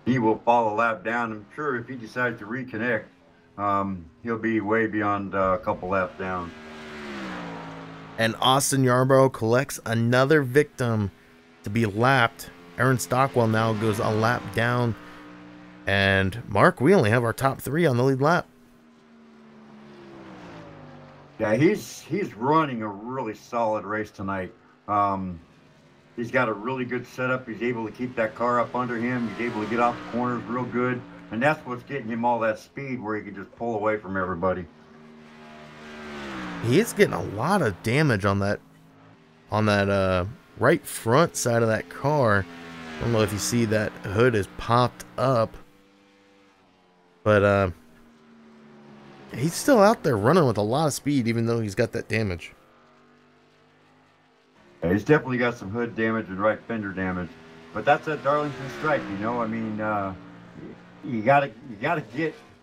He will fall a lap down. I'm sure if he decides to reconnect, he'll be way beyond a couple laps down. And Austin Yarborough collects another victim to be lapped. Aaron Stockwell now goes a lap down. And Mark, we only have our top 3 on the lead lap. Yeah, he's running a really solid race tonight. He's got a really good setup. He's able to keep that car up under him. He's able to get off the corners real good. And that's what's getting him all that speed where he can just pull away from everybody. He is getting a lot of damage on that right front side of that car. I don't know if you see that hood is popped up. But he's still out there running with a lot of speed, even though he's got that damage. Yeah, he's definitely got some hood damage and right fender damage, but that's a Darlington strike, you know. I mean, you gotta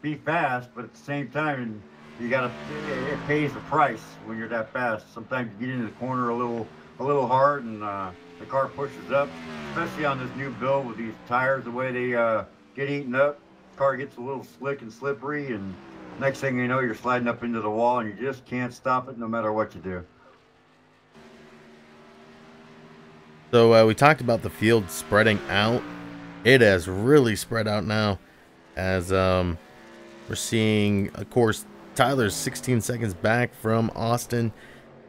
be fast, but at the same time, it pays the price when you're that fast. Sometimes you get into the corner a little hard, and the car pushes up, especially on this new build with these tires, the way they get eaten up. The car gets a little slick and slippery, and next thing you know, you're sliding up into the wall, and you just can't stop it no matter what you do. So we talked about the field spreading out. It has really spread out now, as we're seeing, of course, Tyler's 16 seconds back from Austin.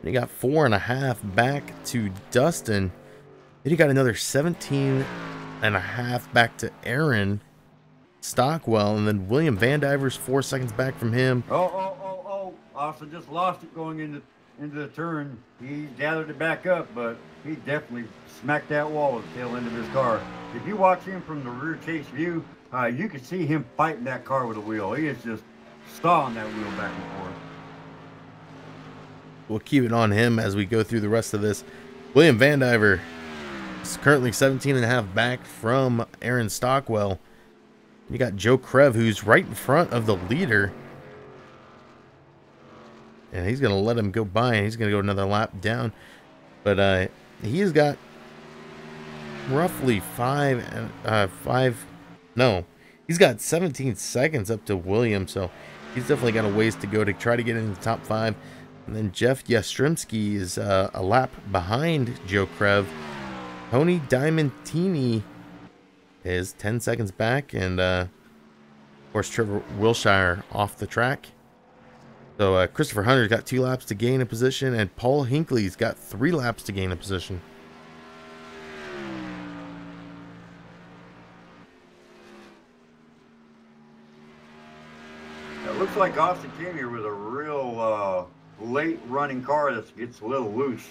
And he got 4.5 back to Dustin. Then he got another 17.5 back to Aaron Stockwell, and then William Vandiver's 4 seconds back from him. Oh! Austin just lost it going into the turn. He gathered it back up, but he definitely smacked that wall with the tail end of his car. If you watch him from the rear chase view, you can see him fighting that car with a wheel. He is just sawing that wheel back and forth. We'll keep it on him as we go through the rest of this. William Vandiver is currently 17.5 back from Aaron Stockwell. You got Joe Krev, who's right in front of the leader. And he's going to let him go by, and he's going to go another lap down. But he's got roughly he's got 17 seconds up to William, so he's definitely got a ways to go to try to get in the top 5. And then Jeff Yastrzemski is a lap behind Joe Krev. Tony Diamantini is 10 seconds back, and of course Trevor Wiltshire off the track. So Christopher Hunter's got 2 laps to gain a position, and Paul Hinckley's got 3 laps to gain a position. It looks like Austin came here with a real late running car that gets a little loose.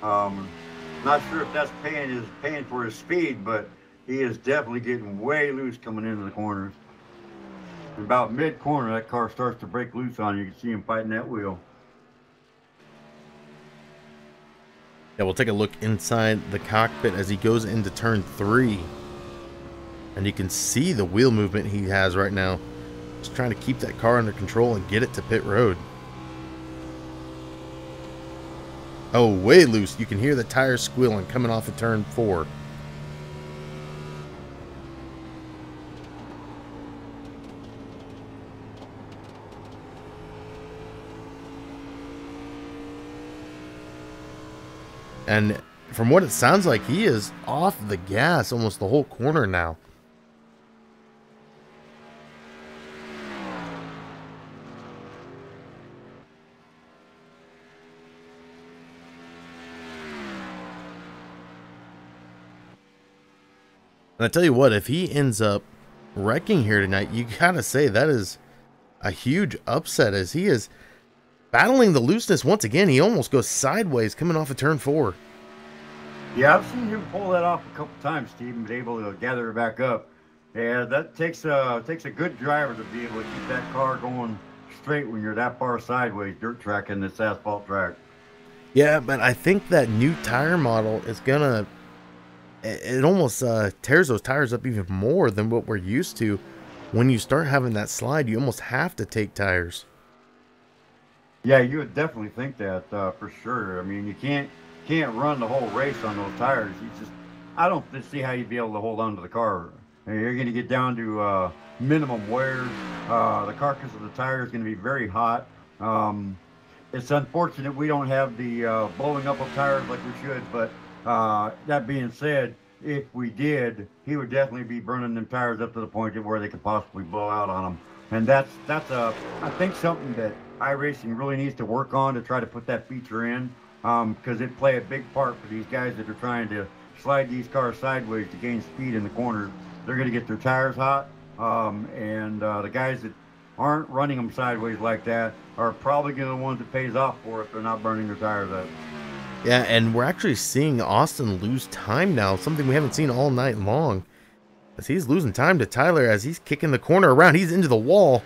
Not sure if that's paying for his speed, but he is definitely getting way loose coming into the corners. About mid-corner, that car starts to break loose on you. You can see him fighting that wheel. Yeah, we'll take a look inside the cockpit as he goes into turn 3. And you can see the wheel movement he has right now. Just trying to keep that car under control and get it to pit road. Oh, way loose. You can hear the tires squealing coming off of turn 4. And from what it sounds like, he is off the gas almost the whole corner now. And I tell you what, if he ends up wrecking here tonight, you gotta say that is a huge upset as he is battling the looseness once again. He almost goes sideways coming off of turn 4. Yeah, I've seen him pull that off a couple times, Steve, and be able to gather it back up. Yeah, that takes a good driver to be able to keep that car going straight when you're that far sideways dirt track in this asphalt track. Yeah, but I think that new tire model is gonna... It almost tears those tires up even more than what we're used to. When you start having that slide, you almost have to take tires. Yeah, you would definitely think that for sure. I mean, you can't run the whole race on those tires. I don't see how you'd be able to hold on to the car. You're going to get down to minimum wear. The carcass of the tire is going to be very hot. It's unfortunate we don't have the blowing up of tires like we should, but that being said, if we did, he would definitely be burning them tires up to the point of where they could possibly blow out on them. And that's I think something that iRacing really needs to work on to try to put that feature in, because it play a big part for these guys that are trying to slide these cars sideways to gain speed in the corners. They're going to get their tires hot, and the guys that aren't running them sideways like that are probably going to be the ones that pays off for it if they're not burning their tires up. Yeah, and we're actually seeing Austin lose time now, something we haven't seen all night long. As he's losing time to Tyler as he's kicking the corner around. He's into the wall.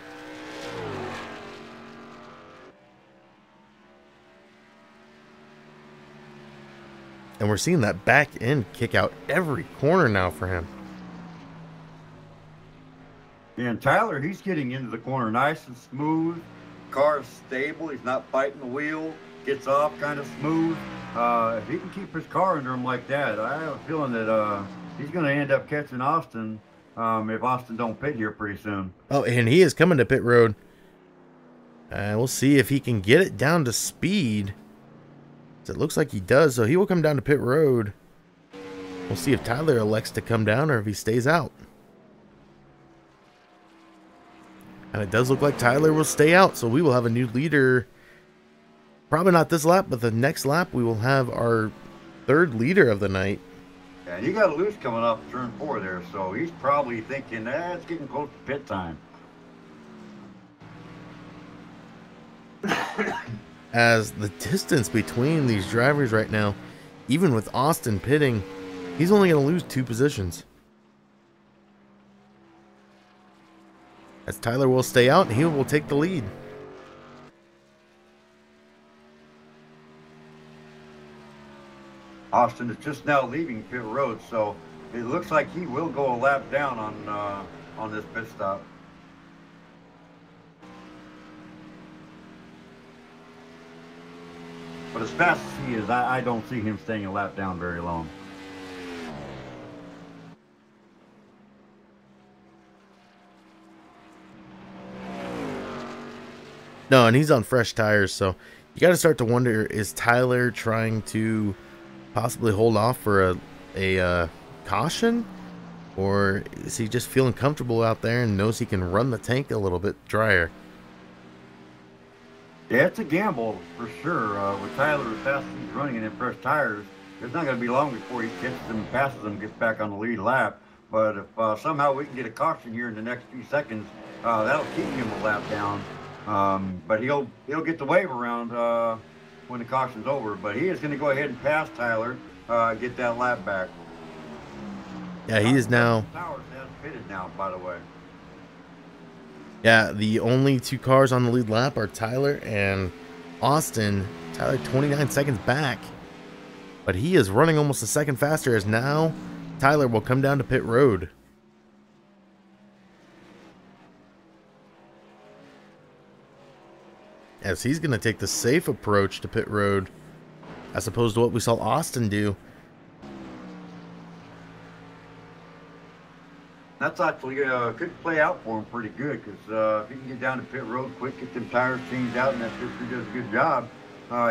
And we're seeing that back end kick out every corner now for him. And Tyler, he's getting into the corner nice and smooth. Car's stable. He's not fighting the wheel. Gets off kind of smooth. If he can keep his car under him like that, I have a feeling that he's going to end up catching Austin if Austin don't pit here pretty soon. Oh, and he is coming to pit road. We'll see if he can get it down to speed. It looks like he does, so he will come down to pit road. We'll see if Tyler elects to come down or if he stays out. And it does look like Tyler will stay out, so we will have a new leader. Probably not this lap, but the next lap we will have our third leader of the night. And he got a loose coming off turn 4 there, so he's probably thinking, it's getting close to pit time. As the distance between these drivers right now, even with Austin pitting, he's only going to lose 2 positions. As Tyler will stay out and he will take the lead. Austin is just now leaving pit road, so it looks like he will go a lap down on this pit stop. But as fast as he is, I don't see him staying a lap down very long. No, and he's on fresh tires, so you got to start to wonder, is Tyler trying to possibly hold off for a caution? Or is he just feeling comfortable out there and knows he can run the tank a little bit drier? Yeah, it's a gamble for sure. With Tyler as fast as he's running and in fresh tires, it's not going to be long before he catches them, passes them, gets back on the lead lap. But if somehow we can get a caution here in the next few seconds, That'll keep him a lap down. But he'll get the wave around when the caution's over. But he is going to go ahead and pass Tyler, get that lap back. Yeah, he is now. Towers has pitted now, by the way. Yeah, the only two cars on the lead lap are Tyler and Austin. Tyler 29 seconds back, but he is running almost a second faster as now Tyler will come down to pit road. As he's going to take the safe approach to pit road as opposed to what we saw Austin do. That's actually could play out for him pretty good because if he can get down to pit road quick, get them tires changed out, and that pit crew does a good job,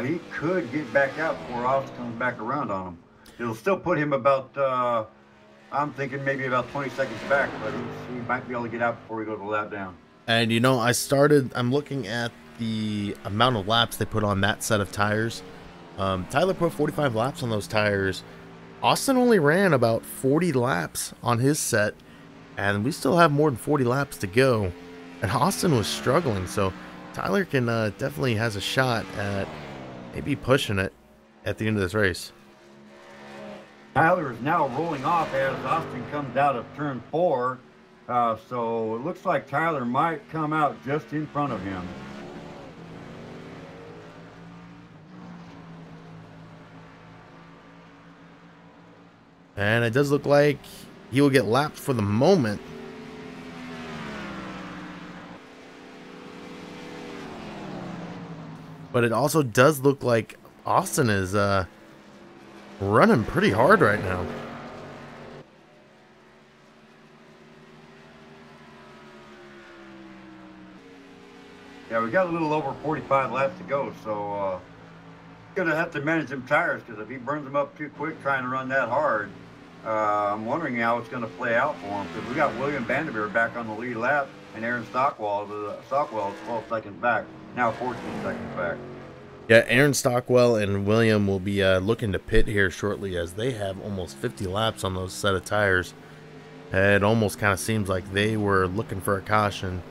he could get back out before Austin comes back around on him. It'll still put him about, I'm thinking maybe about 20 seconds back, but he might be able to get out before we go to the lap down. And you know, I'm looking at the amount of laps they put on that set of tires. Tyler put 45 laps on those tires. Austin only ran about 40 laps on his set. And we still have more than 40 laps to go. And Austin was struggling, so Tyler can definitely has a shot at maybe pushing it at the end of this race. Tyler is now rolling off as Austin comes out of turn 4. So it looks like Tyler might come out just in front of him. And it does look like he will get lapped for the moment. But it also does look like Austin is running pretty hard right now. Yeah, we got a little over 45 laps to go, so gonna have to manage them tires because if he burns them up too quick trying to run that hard, I'm wondering how it's going to play out for him because we got William Vanderveer back on the lead lap and Aaron Stockwell is 12 seconds back, now 14 seconds back. Yeah, Aaron Stockwell and William will be looking to pit here shortly as they have almost 50 laps on those set of tires. It almost kind of seems like they were looking for a caution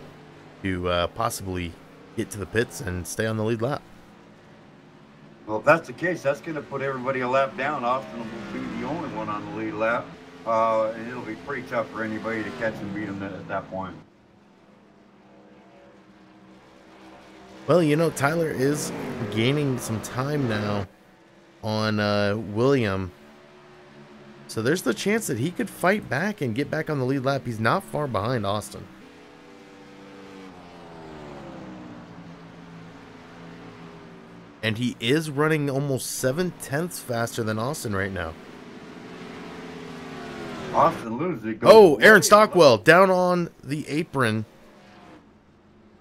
to possibly get to the pits and stay on the lead lap. Well, if that's the case, that's going to put everybody a lap down. Austin will be the only one on the lead lap, and it'll be pretty tough for anybody to catch and beat him at that point. Well, you know, Tyler is gaining some time now on William. So there's the chance that he could fight back and get back on the lead lap. He's not far behind Austin. And he is running almost 7/10 faster than Austin right now. Austin loses it. Oh, Aaron Stockwell down on the apron.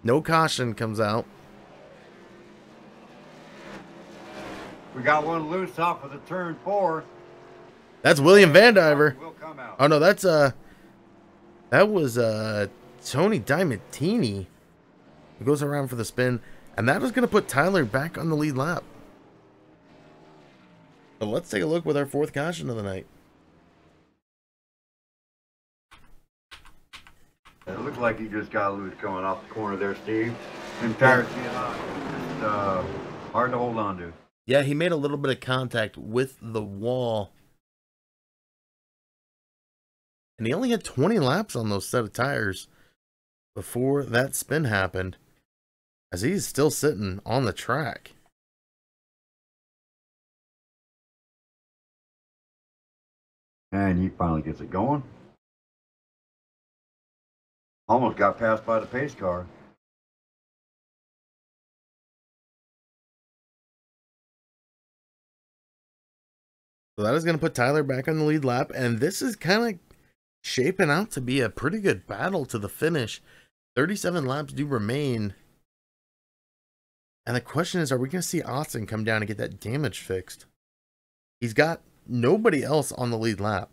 No caution comes out. We got one loose off of the turn 4. That's William Vandiver. Will come out. Oh no, that was Tony Diamantini who goes around for the spin, and that is going to put Tyler back on the lead lap. But let's take a look with our fourth caution of the night. It looks like he just got loose coming off the corner there, Steve. And tires getting on. Just hard to hold on to. Yeah, he made a little bit of contact with the wall. And he only had 20 laps on those set of tires before that spin happened, as he's still sitting on the track. And he finally gets it going. Almost got passed by the pace car. So that is going to put Tyler back on the lead lap, and this is kind of shaping out to be a pretty good battle to the finish. 37 laps do remain. And the question is, are we going to see Austin come down and get that damage fixed? He's got nobody else on the lead lap.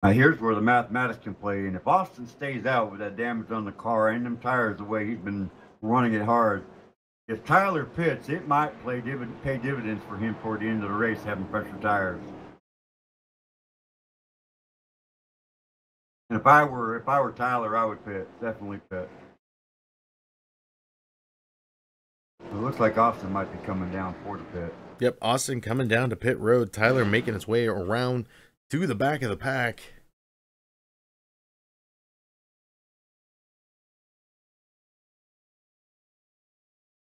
Now here's where the mathematics can play in. If Austin stays out with that damage on the car and them tires the way he's been running it hard, if Tyler pits, it might pay dividends for him toward the end of the race having fresher tires. If I were Tyler, I would pit. Definitely pit. It looks like Austin might be coming down for the pit. Yep, Austin coming down to pit road. Tyler making his way around to the back of the pack.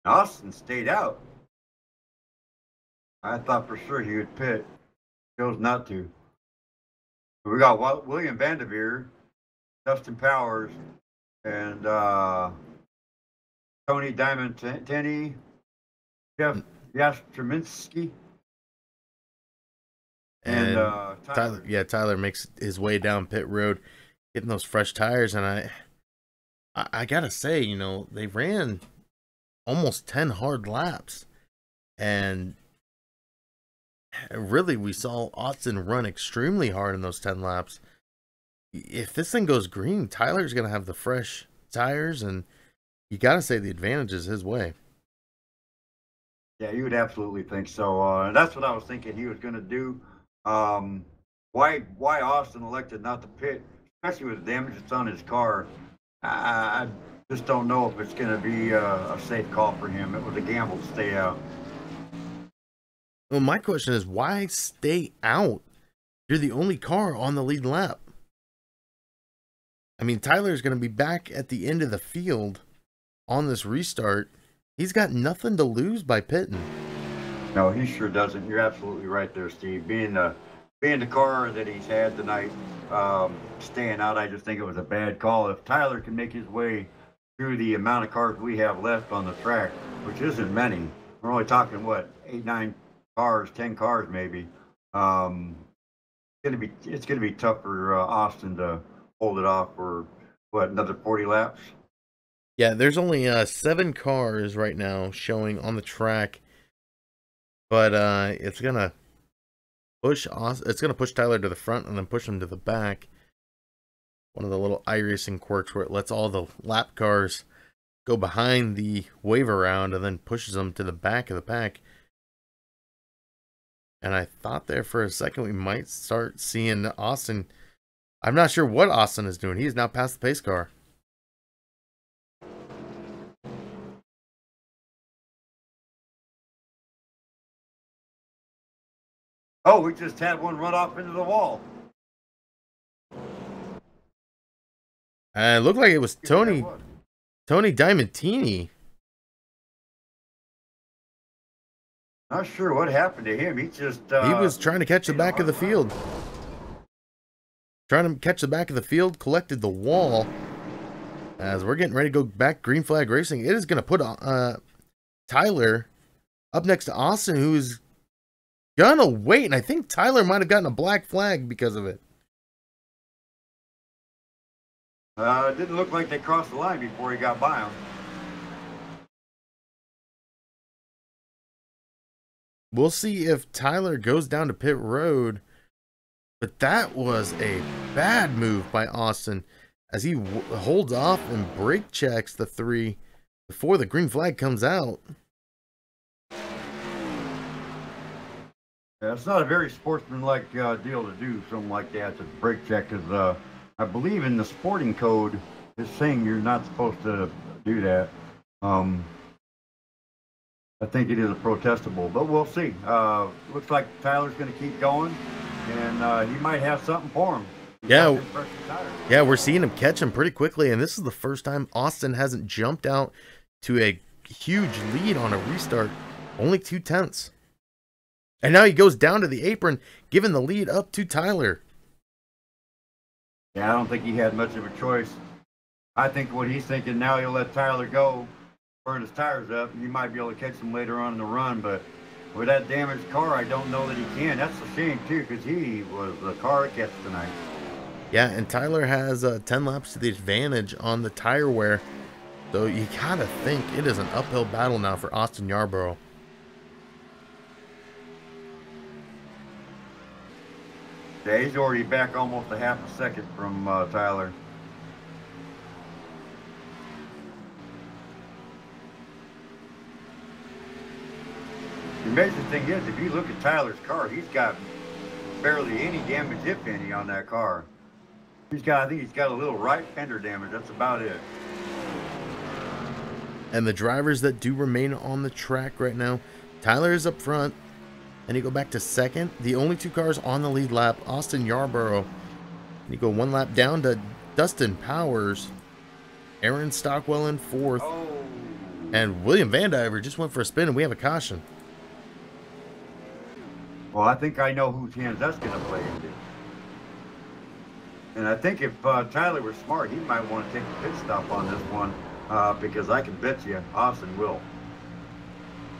Austin stayed out. I thought for sure he would pit. Chose not to. We got William Vanderveer, Dustin Powers, and Tony Diamond Tenney, Jeff Jastrzynski, And Tyler. Tyler makes his way down pit road, getting those fresh tires. And I gotta say, you know, they ran almost 10 hard laps, and really we saw Austin run extremely hard in those 10 laps. If this thing goes green, Tyler's gonna have the fresh tires, and you gotta say the advantage is his way. Yeah, you would absolutely think so. That's what I was thinking he was going to do. Why Austin elected not to pit, especially with the damage that's on his car, I just don't know if it's going to be a safe call for him. It was a gamble to stay out. Well, my question is, why stay out? You're the only car on the lead lap. I mean, Tyler's going to be back at the end of the field on this restart. He's got nothing to lose by pitting. No, he sure doesn't. You're absolutely right there, Steve. Being the car that he's had tonight, staying out, I just think it was a bad call. If Tyler can make his way through the amount of cars we have left on the track, which isn't many, we're only talking, what, 8, 9 cars, 10 cars maybe. It's gonna be tough for Austin to hold it off for, what, another 40 laps? Yeah, there's only 7 cars right now showing on the track, but it's gonna push Tyler to the front and then push him to the back. One of the little iRacing quirks where it lets all the lap cars go behind the wave around and then pushes them to the back of the pack. And I thought there for a second we might start seeing Austin. I'm not sure what Austin is doing. He is now past the pace car. Oh, we just had one run off into the wall. It looked like it was Tony Diamantini. Not sure what happened to him. He just He was trying to catch the back of the field. Trying to catch the back of the field, collected the wall. As we're getting ready to go back green flag racing, it is going to put Tyler up next to Austin, who's gonna wait. And I think Tyler might have gotten a black flag because of it. It didn't look like they crossed the line before he got by him. We'll see if Tyler goes down to pit road. But that was a bad move by Austin as he holds off and brake checks the 3 before the green flag comes out. Yeah, it's not a very sportsmanlike deal to do something like that, to brake check, because I believe in the sporting code is saying you're not supposed to do that. I think it is a protestable, but we'll see. Looks like Tyler's going to keep going, and he might have something for him. Yeah, we're seeing him catch him pretty quickly, and this is the first time Austin hasn't jumped out to a huge lead on a restart. Only 2/10. And now he goes down to the apron, giving the lead up to Tyler. Yeah, I don't think he had much of a choice. I think what he's thinking now, he'll let Tyler go, burn his tires up, and he might be able to catch him later on in the run. But with that damaged car, I don't know that he can. That's a shame, too, because he was the car that catch tonight. Yeah, and Tyler has 10 laps to the advantage on the tire wear. So you gotta think it is an uphill battle now for Austin Yarborough. Yeah, he's already back almost a half a second from Tyler. The amazing thing is, if you look at Tyler's car, he's got barely any damage, if any, on that car. I think he's got a little right fender damage. That's about it. And the drivers that do remain on the track right now, Tyler is up front, and you go back to second. The only two cars on the lead lap, Austin Yarborough. And you go one lap down to Dustin Powers, Aaron Stockwell in fourth, Oh. and William Vandiver just went for a spin, and we have a caution. Well, I think I know whose hands that's going to play into. And I think if Tyler was smart, he might want to take the pit stop on this one because I can bet you Austin will.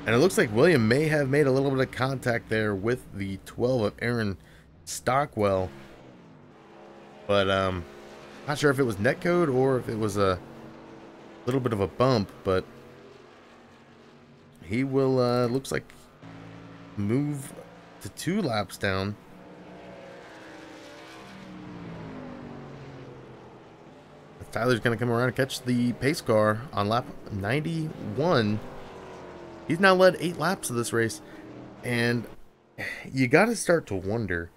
And it looks like William may have made a little bit of contact there with the 12 of Aaron Stockwell. But not sure if it was netcode or if it was a little bit of a bump, but he will, looks like, move to 2 laps down. Tyler's going to come around and catch the pace car on lap 91. He's now led 8 laps of this race. And you got to start to wonder,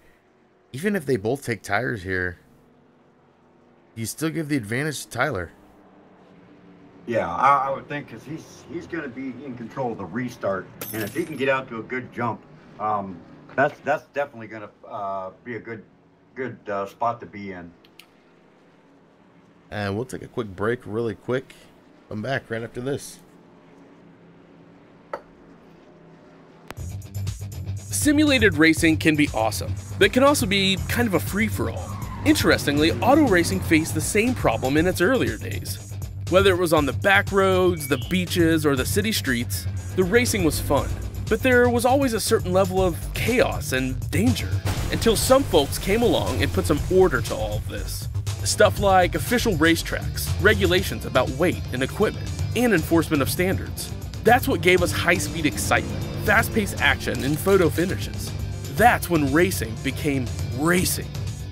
even if they both take tires here, you still give the advantage to Tyler. Yeah, I would think because he's going to be in control of the restart. And if he can get out to a good jump, that's definitely going to be a good spot to be in. And we'll take a quick break really quick. Come back right after this. Simulated racing can be awesome, but it can also be kind of a free-for-all. Interestingly, auto racing faced the same problem in its earlier days. Whether it was on the back roads, the beaches, or the city streets, the racing was fun. But there was always a certain level of chaos and danger, until some folks came along and put some order to all of this. Stuff like official racetracks, regulations about weight and equipment, and enforcement of standards. That's what gave us high-speed excitement, fast-paced action, and photo finishes. That's when racing became racing.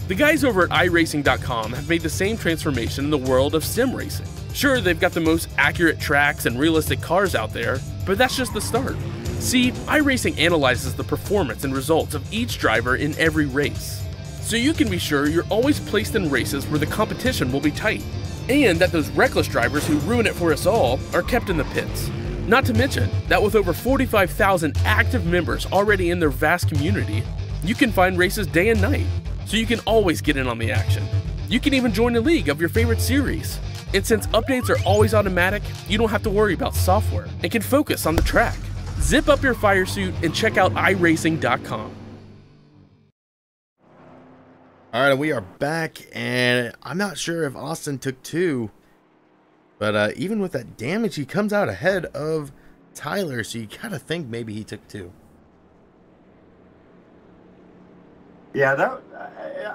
The guys over at iRacing.com have made the same transformation in the world of sim racing. Sure, they've got the most accurate tracks and realistic cars out there, but that's just the start. See, iRacing analyzes the performance and results of each driver in every race, so you can be sure you're always placed in races where the competition will be tight, and that those reckless drivers who ruin it for us all are kept in the pits. Not to mention that with over 45,000 active members already in their vast community, you can find races day and night, so you can always get in on the action. You can even join a league of your favorite series. And since updates are always automatic, you don't have to worry about software and can focus on the track. Zip up your fire suit and check out iRacing.com. All right, we are back, and I'm not sure if Austin took 2, but even with that damage, he comes out ahead of Tyler, so you gotta think maybe he took 2. Yeah,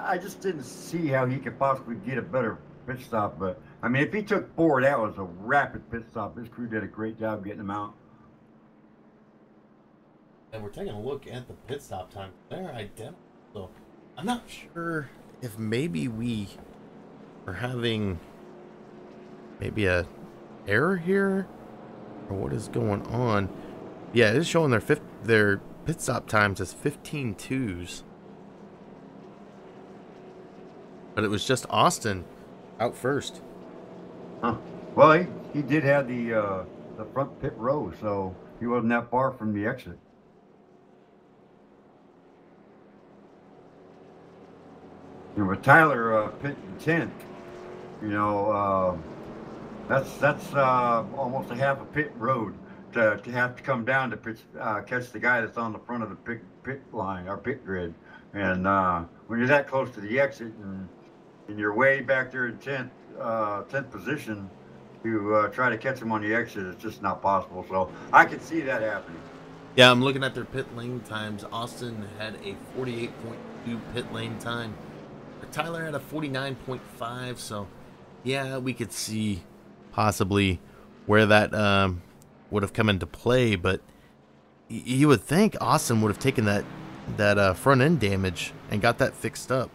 I just didn't see how he could possibly get a better pit stop. But I mean, if he took 4, that was a rapid pit stop. This crew did a great job getting him out. And we're taking a look at the pit stop time. They're identical. So I'm not sure if maybe we are having maybe a error here or what is going on. Yeah, it is showing their pit stop times as 15.2s. But it was just Austin out first. Huh. Well, he did have the front pit row, so he wasn't that far from the exit. And with Tyler pitting 10th, you know, that's almost a half a pit road to have to come down to pitch, catch the guy that's on the front of the pit line, our pit grid. And when you're that close to the exit and you're way back there in 10th position to try to catch him on the exit, it's just not possible. So I could see that happening. Yeah, I'm looking at their pit lane times. Austin had a 48.2 pit lane time. Tyler had a 49.5, so yeah, we could see possibly where that would have come into play, but you would think Austin would have taken that front end damage and got that fixed up.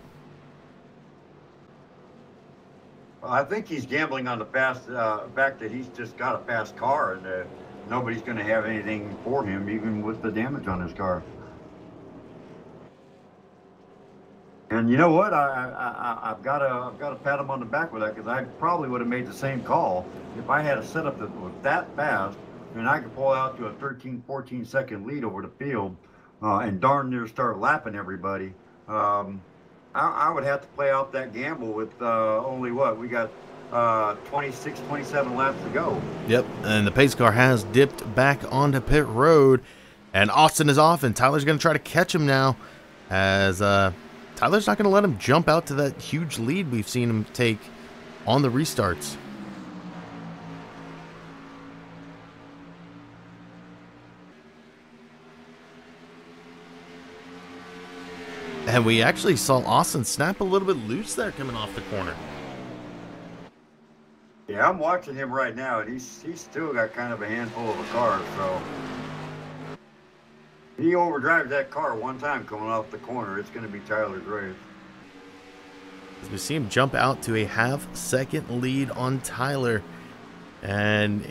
I think he's gambling on the fact that he's just got a fast car and nobody's going to have anything for him, even with the damage on his car. And you know what? I've got to pat him on the back with that because I probably would have made the same call if I had a setup that was that fast and I could pull out to a 13, 14-second lead over the field and darn near start lapping everybody. Um, I would have to play out that gamble with only what we got 26, 27 laps to go. Yep, and the pace car has dipped back onto pit road, and Austin is off, and Tyler's going to try to catch him now, as Tyler's not going to let him jump out to that huge lead we've seen him take on the restarts. And we actually saw Austin snap a little bit loose there coming off the corner. Yeah, I'm watching him right now, and he's still got kind of a handful of a car, so he overdrives that car one time coming off the corner. It's going to be Tyler's race. As we see him jump out to a half-second lead on Tyler, and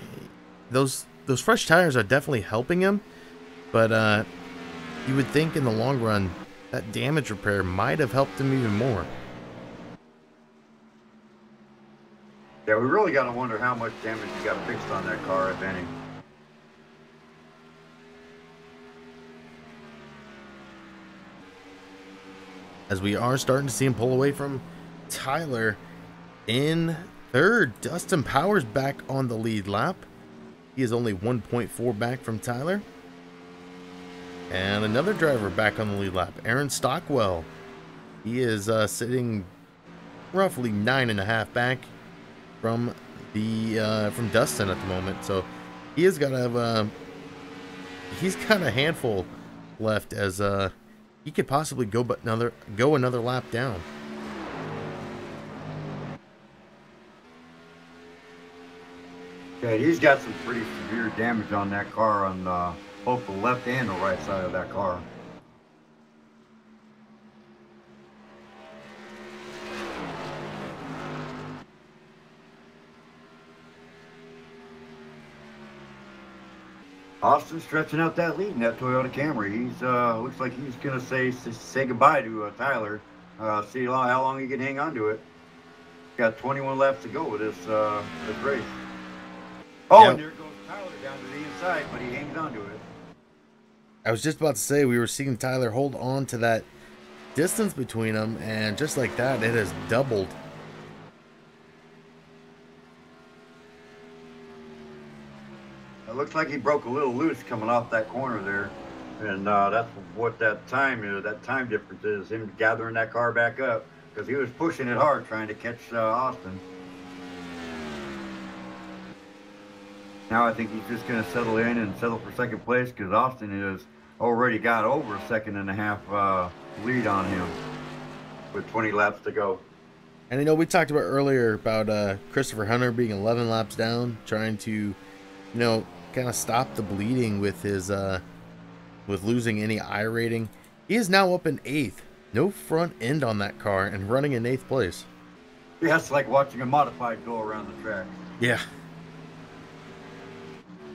those fresh tires are definitely helping him, but you would think in the long run that damage repair might have helped him even more. Yeah, we really got to wonder how much damage he got fixed on that car, if any. As we are starting to see him pull away from Tyler in third. Dustin Powers back on the lead lap. He is only 1.4 back from Tyler. And another driver back on the lead lap, Aaron Stockwell. He is sitting roughly 9.5 back from Dustin at the moment. So he has got to have he's got a handful left, as he could possibly go another lap down. Yeah, he's got some pretty severe damage on that car on both the left and the right side of that car. Austin stretching out that lead in that Toyota Camry. He's looks like he's gonna say goodbye to Tyler. See how long he can hang on to it. Got 21 laps to go with this race. Oh, Yep. and there goes Tyler down to the inside, but he hangs on to it. I was just about to say, we were seeing Tyler hold on to that distance between them, and just like that, it has doubled. It looks like he broke a little loose coming off that corner there, and that's what that time difference is. Him gathering that car back up because he was pushing it hard trying to catch Austin. Now I think he's just going to settle in and settle for second place because Austin has already got over a 1.5 lead on him with 20 laps to go. And you know, we talked about earlier about Christopher Hunter being 11 laps down, trying to, kind of stop the bleeding with his with losing any iRating. He is now up in 8th. No front end on that car and running in 8th place. Yeah, it's like watching a modified go around the track. Yeah.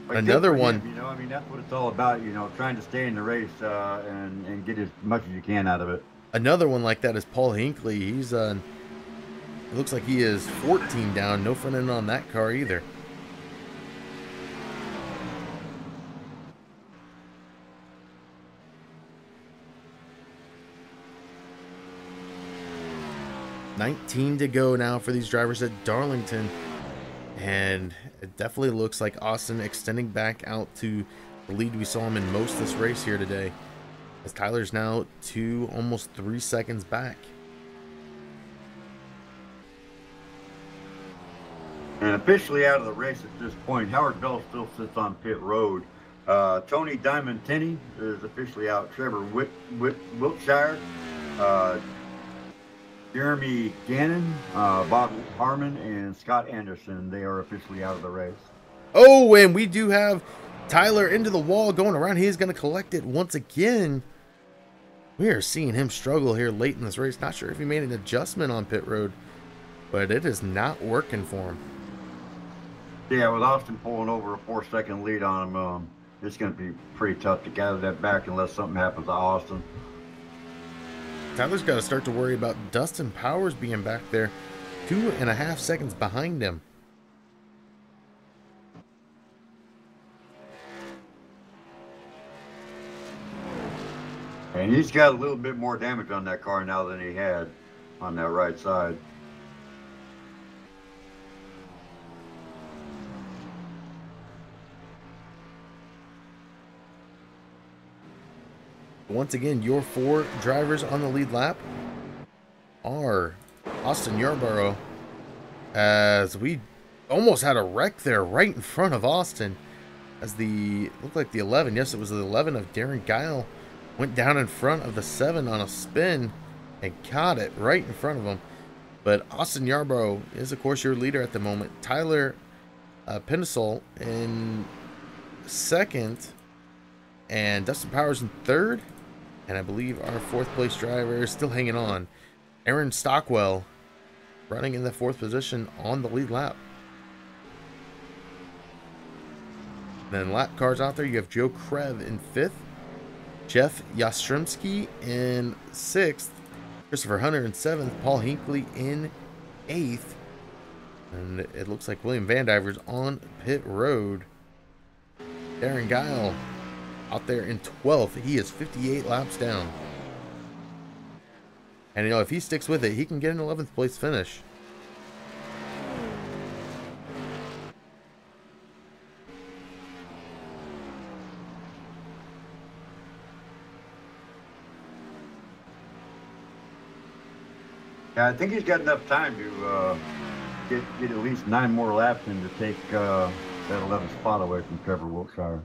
But Another good for one. him, I mean, that's what it's all about, trying to stay in the race and get as much as you can out of it. Another one like that is Paul Hinckley. He's it looks like he is 14 down. No front end on that car either. $19 to go now for these drivers at Darlington, and it definitely looks like Austin extending back out to the lead we saw him in most of this race here today, as Tyler's now almost 3 seconds back. And officially out of the race at this point, Howard Bell still sits on pit road. Tony Diamond Tenney is officially out. Trevor Wiltshire, Jeremy Gannon, Bob Harmon, and Scott Anderson, they are officially out of the race. Oh, and we do have Tyler into the wall going around. He is going to collect it once again. We are seeing him struggle here late in this race. Not sure if he made an adjustment on pit road, but it is not working for him. Yeah, with Austin pulling over a 4-second lead on him, it's going to be pretty tough to gather that back unless something happens to Austin. Tyler's got to start to worry about Dustin Powers being back there 2.5 seconds behind him. And he's got a little bit more damage on that car now than he had on that right side. Once again, your 4 drivers on the lead lap are Austin Yarborough, as we almost had a wreck there right in front of Austin, as looked like the 11, yes, it was the 11 of Darren Guile, went down in front of the 7 on a spin and caught it right in front of him. But Austin Yarborough is, of course, your leader at the moment. Tyler Pinasol in second, and Dustin Powers in third. And I believe our 4th place driver is still hanging on. Aaron Stockwell running in the 4th position on the lead lap. Then lap cars out there, you have Joe Krev in 5th. Jeff Yastrzemski in 6th. Christopher Hunter in 7th. Paul Hinckley in 8th. And it looks like William Van Diver's on pit road. Darren Guile out there in 12th. He is 58 laps down. And you know, if he sticks with it, he can get an 11th place finish. Yeah, I think he's got enough time to get at least 9 more laps in to take that 11th spot away from Trevor Wiltshire.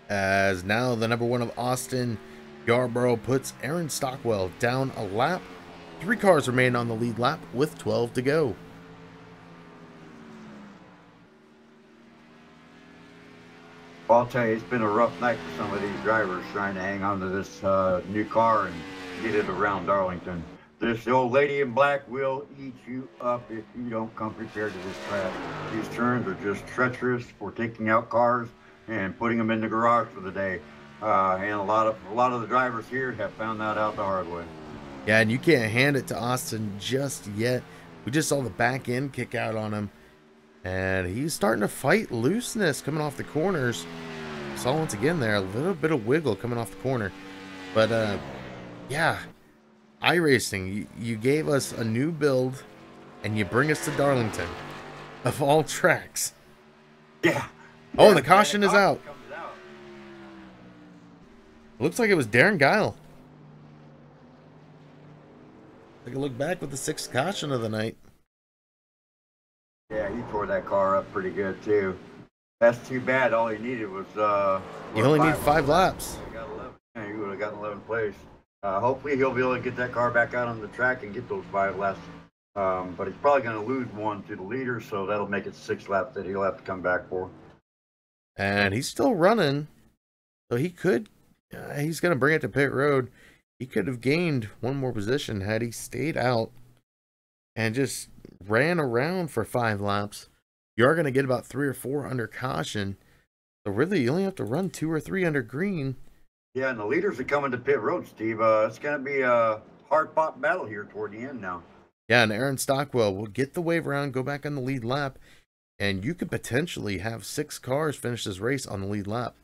As now the number 1 of Austin Yarborough puts Aaron Stockwell down a lap. 3 cars remain on the lead lap with 12 to go. Well, I'll tell you, it's been a rough night for some of these drivers trying to hang on to this new car and get it around Darlington. This old lady in black will eat you up if you don't come prepared to this track. These turns are just treacherous for taking out cars and putting them in the garage for the day. And a lot of the drivers here have found that out the hard way. Yeah, and you can't hand it to Austin just yet. We just saw the back end kick out on him. And he's starting to fight looseness coming off the corners. Saw once again there, a little bit of wiggle coming off the corner. But, yeah, iRacing, you gave us a new build, and you bring us to Darlington, of all tracks. Yeah. Oh, and the caution is out. Comes out. Looks like it was Darren Guile. Take a look back with the 6th caution of the night. Yeah, he tore that car up pretty good too. That's too bad. All he needed was You only need 5 laps. He got 11. Yeah, he would have gotten 11th place. Hopefully he'll be able to get that car back out on the track and get those 5 laps. But he's probably going to lose one to the leader, so that'll make it 6 laps that he'll have to come back for. And he's still running, so he could. He's going to bring it to pit road. He could have gained 1 more position had he stayed out and just ran around for 5 laps. You are going to get about 3 or 4 under caution. So really, you only have to run 2 or 3 under green. Yeah, and the leaders are coming to pit road, Steve. It's going to be a hard-fought battle here toward the end now. Yeah, and Aaron Stockwell will get the wave around, go back on the lead lap, and you could potentially have 6 cars finish this race on the lead lap.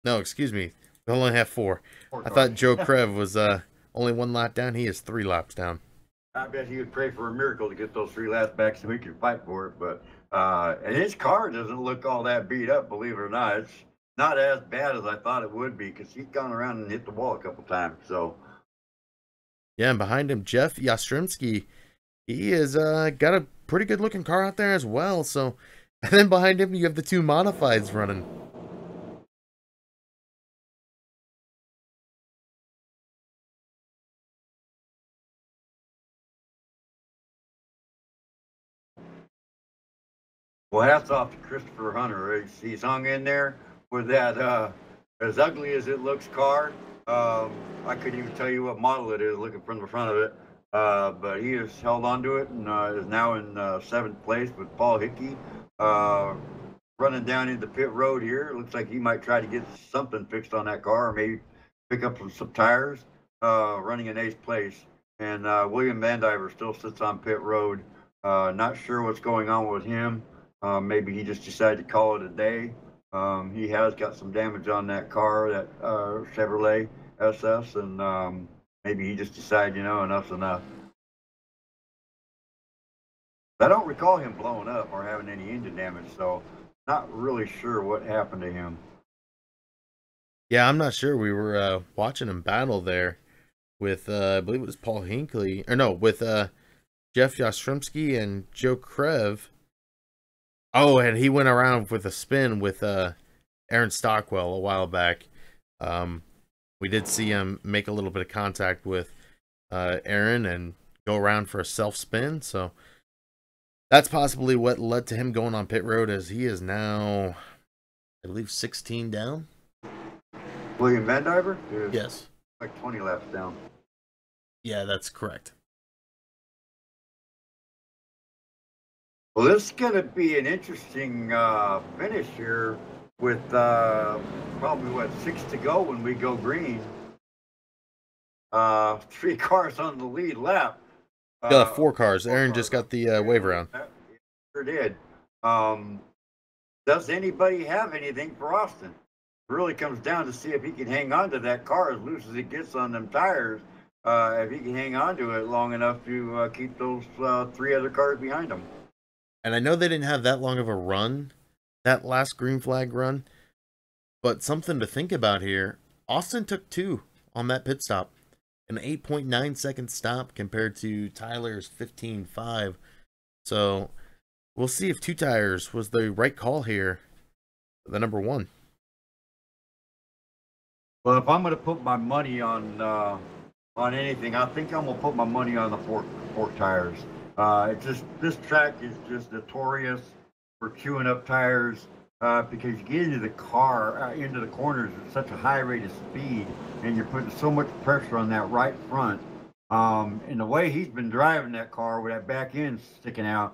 No, excuse me. We'll only have 4. I thought Joe Krev was only 1 lap down. He is 3 laps down. I bet he would pray for a miracle to get those 3 laps back so he could fight for it. But and his car doesn't look all that beat up, believe it or not. It's not as bad as I thought it would be because he's gone around and hit the wall a couple times. So yeah, and behind him, Jeff Yastrzemski. He has got a pretty good looking car out there as well. So, and then behind him, you have the 2 modifieds running. well, hats off to Christopher Hunter. He's hung in there with that as ugly as it looks car. I couldn't even tell you what model it is looking from the front of it. But he has held on to it and is now in 7th place with Paul Hickey running down into pit road here. It looks like he might try to get something fixed on that car, or maybe pick up some tires. Running in eighth place, and William Vandiver still sits on pit road. Not sure what's going on with him. Maybe he just decided to call it a day. He has got some damage on that car, that Chevrolet SS, and maybe he just decided, enough's enough. I don't recall him blowing up or having any engine damage, so not really sure what happened to him. Yeah, I'm not sure. We were watching him battle there with, I believe it was Paul Hinckley, or no, with Jeff Yastrzemski and Joe Krev. Oh, and he went around with a spin with Aaron Stockwell a while back. We did see him make a little bit of contact with Aaron and go around for a self spin, so that's possibly what led to him going on pit road, as he is now, I believe, 16 down. William Vandiver? Yes. Like 20 laps down. Yeah, that's correct. Well, this is going to be an interesting finish here with probably, 6 to go when we go green. 3 cars on the lead lap. 4 cars. Aaron just got the wave around. Sure did. Does anybody have anything for Austin? It really comes down to see if he can hang on to that car as loose as it gets on them tires. If he can hang on to it long enough to keep those 3 other cars behind him. And I know they didn't have that long of a run, that last green flag run, but something to think about here. Austin took 2 on that pit stop. An 8.9 second stop compared to Tyler's 15.5. So we'll see if 2 tires was the right call here for the number 1. Well, if I'm going to put my money on anything, I think I'm going to put my money on the four tires. This track is just notorious for chewing up tires because you get into the car, into the corners at such a high rate of speed, and you're putting so much pressure on that right front. And the way he's been driving that car with that back end sticking out,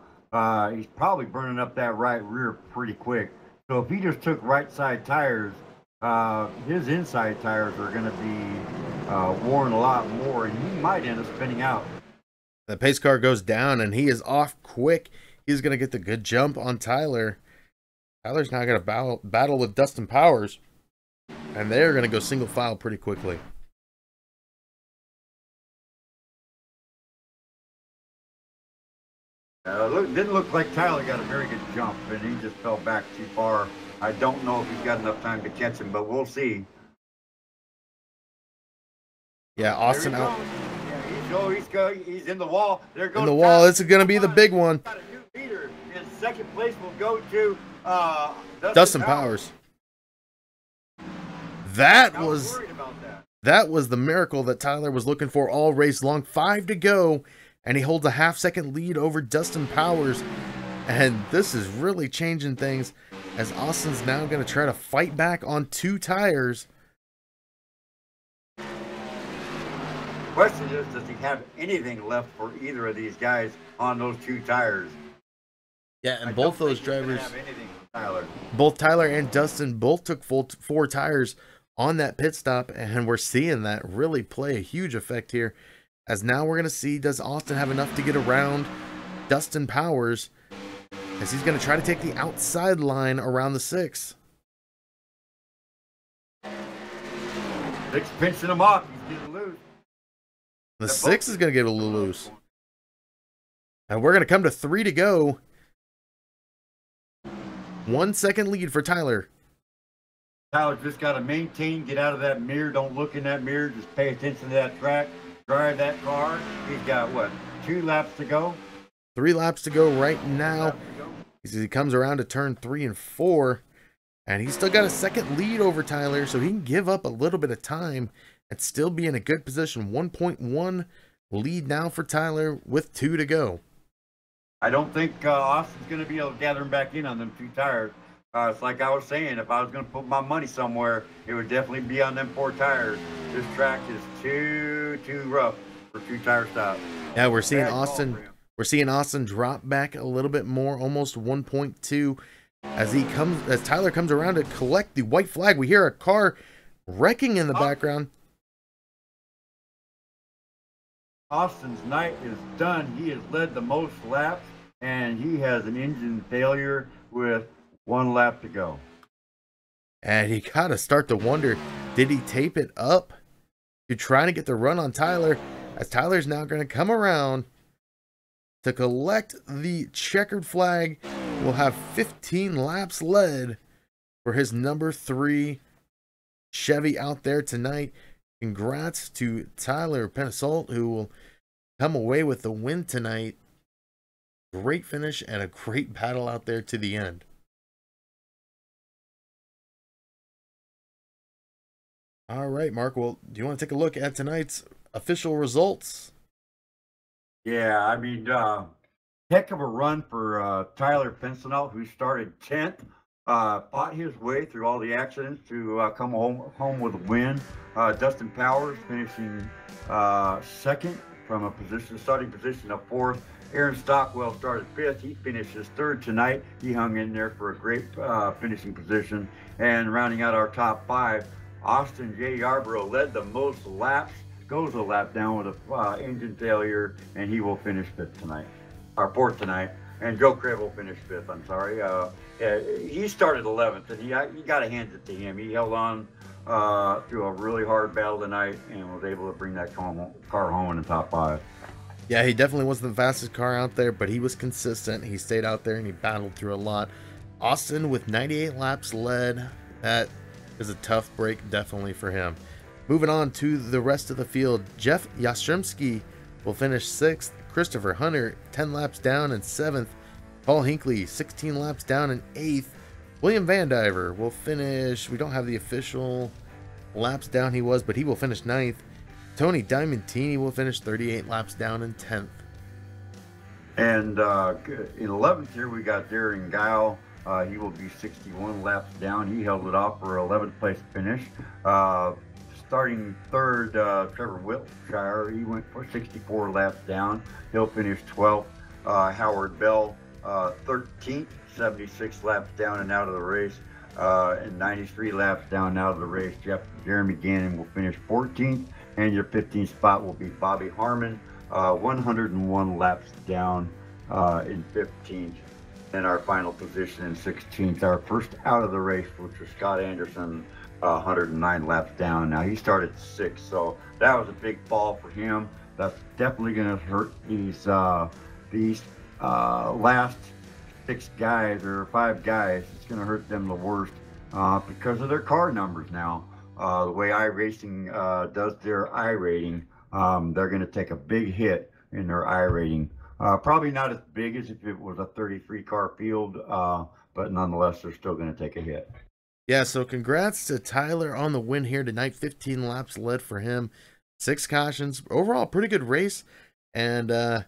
he's probably burning up that right rear pretty quick. So if he just took right side tires, his inside tires are going to be worn a lot more, and he might end up spinning out. The pace car goes down, and he is off quick. He's going to get the good jump on Tyler. Tyler's now going to battle with Dustin Powers, and they're going to go single file pretty quickly. Didn't look like Tyler got a very good jump, and he just fell back too far. I don't know if he's got enough time to catch him, but we'll see. Yeah, Austin out. Yeah, he's in the wall. There goes in the wall. This is going to be the big one. Got a new leader. In second place will go to Dustin Powers. That I was was worried about that. that was the miracle that Tyler was looking for all race long. 5 to go, and he holds a half-second lead over Dustin Powers. And this is really changing things, as Austin's now going to try to fight back on 2 tires. Question is, does he have anything left for either of these guys on those 2 tires? Yeah, and I both don't those think he's gonna drivers, have anything for Tyler. both Tyler and Dustin, both took full 4 tires on that pit stop, and we're seeing that really play a huge effect here, as now we're going to see, does Austin have enough to get around Dustin Powers, as he's going to try to take the outside line around the 6. 6 pinching him off. He's getting loose. The 6 is going to get a little loose. And we're going to come to 3 to go. 1 second lead for Tyler. Tyler just got to maintain, get out of that mirror. Don't look in that mirror. Just pay attention to that track. Drive that car. He's got, 2 laps to go? 3 laps to go right now. He comes around to turn 3 and 4. And he's still got a second lead over Tyler, so he can give up a little bit of time and still be in a good position. 1.1 lead now for Tyler with 2 to go. I don't think Austin's going to be able to gather him back in on them 2 tires. It's like I was saying, if I was going to put my money somewhere, it would definitely be on them 4 tires. This track is too rough for 2 tire stops. Yeah, we're seeing Bad call Austin. for him. We're seeing Austin drop back a little bit more, almost 1.2, as Tyler comes around to collect the white flag. We hear a car wrecking in the background. Austin's night is done. He has led the most laps, and he has an engine failure with 1 lap to go. And you gotta start to wonder, did he tape it up to try to get the run on Tyler? As Tyler's now going to come around to collect the checkered flag. Will have 15 laps led for his number 3 Chevy out there tonight. Congrats to Tyler Penisalt, who will come away with the win tonight. Great finish and a great battle out there to the end. All right, Mark. Well, do you want to take a look at tonight's official results? Yeah, I mean, heck of a run for Tyler Penisalt, who started 10th. Fought his way through all the accidents to come home with a win. Dustin Powers finishing 2nd from a starting position of 4th. Aaron Stockwell started 5th. He finished his 3rd tonight. He hung in there for a great finishing position. And rounding out our top 5, Austin J. Yarborough led the most laps, goes a lap down with a engine failure, and he will finish 5th tonight, or 4th tonight. And Joe Cribb will finish 5th, I'm sorry. He started 11th, and you got to hand it to him. He held on through a really hard battle tonight and was able to bring that car home in the top 5. Yeah, he definitely wasn't the fastest car out there, but he was consistent. He stayed out there and he battled through a lot. Austin with 98 laps led. That is a tough break, definitely, for him. Moving on to the rest of the field, Jeff Yastrzemski will finish 6th. Christopher Hunter, 10 laps down in 7th. Paul Hinckley, 16 laps down in 8th. William Vandiver will finish, we don't have the official laps down he was, but he will finish 9th. Tony Diamantini will finish 38 laps down in 10th. And in 11th here, we got Darren Guile. He will be 61 laps down. He held it off for 11th place finish. Starting 3rd, Trevor Wiltshire, he went for 64 laps down. He'll finish 12th. Howard Bell, 13th, 76 laps down and out of the race. And 93 laps down and out of the race. Jeremy Gannon will finish 14th. And your 15th spot will be Bobby Harmon, 101 laps down in 15th. And our final position in 16th, our first out of the race, which was Scott Anderson, 109 laps down. Now he started 6th, so that was a big fall for him. That's definitely going to hurt these last 6 guys or 5 guys. It's going to hurt them the worst because of their car numbers now. The way iRacing does their iRating, they're going to take a big hit in their iRating. Probably not as big as if it was a 33 car field, but nonetheless, they're still going to take a hit. Yeah, so congrats to Tyler on the win here tonight. 15 laps led for him, 6 cautions. Overall, pretty good race. And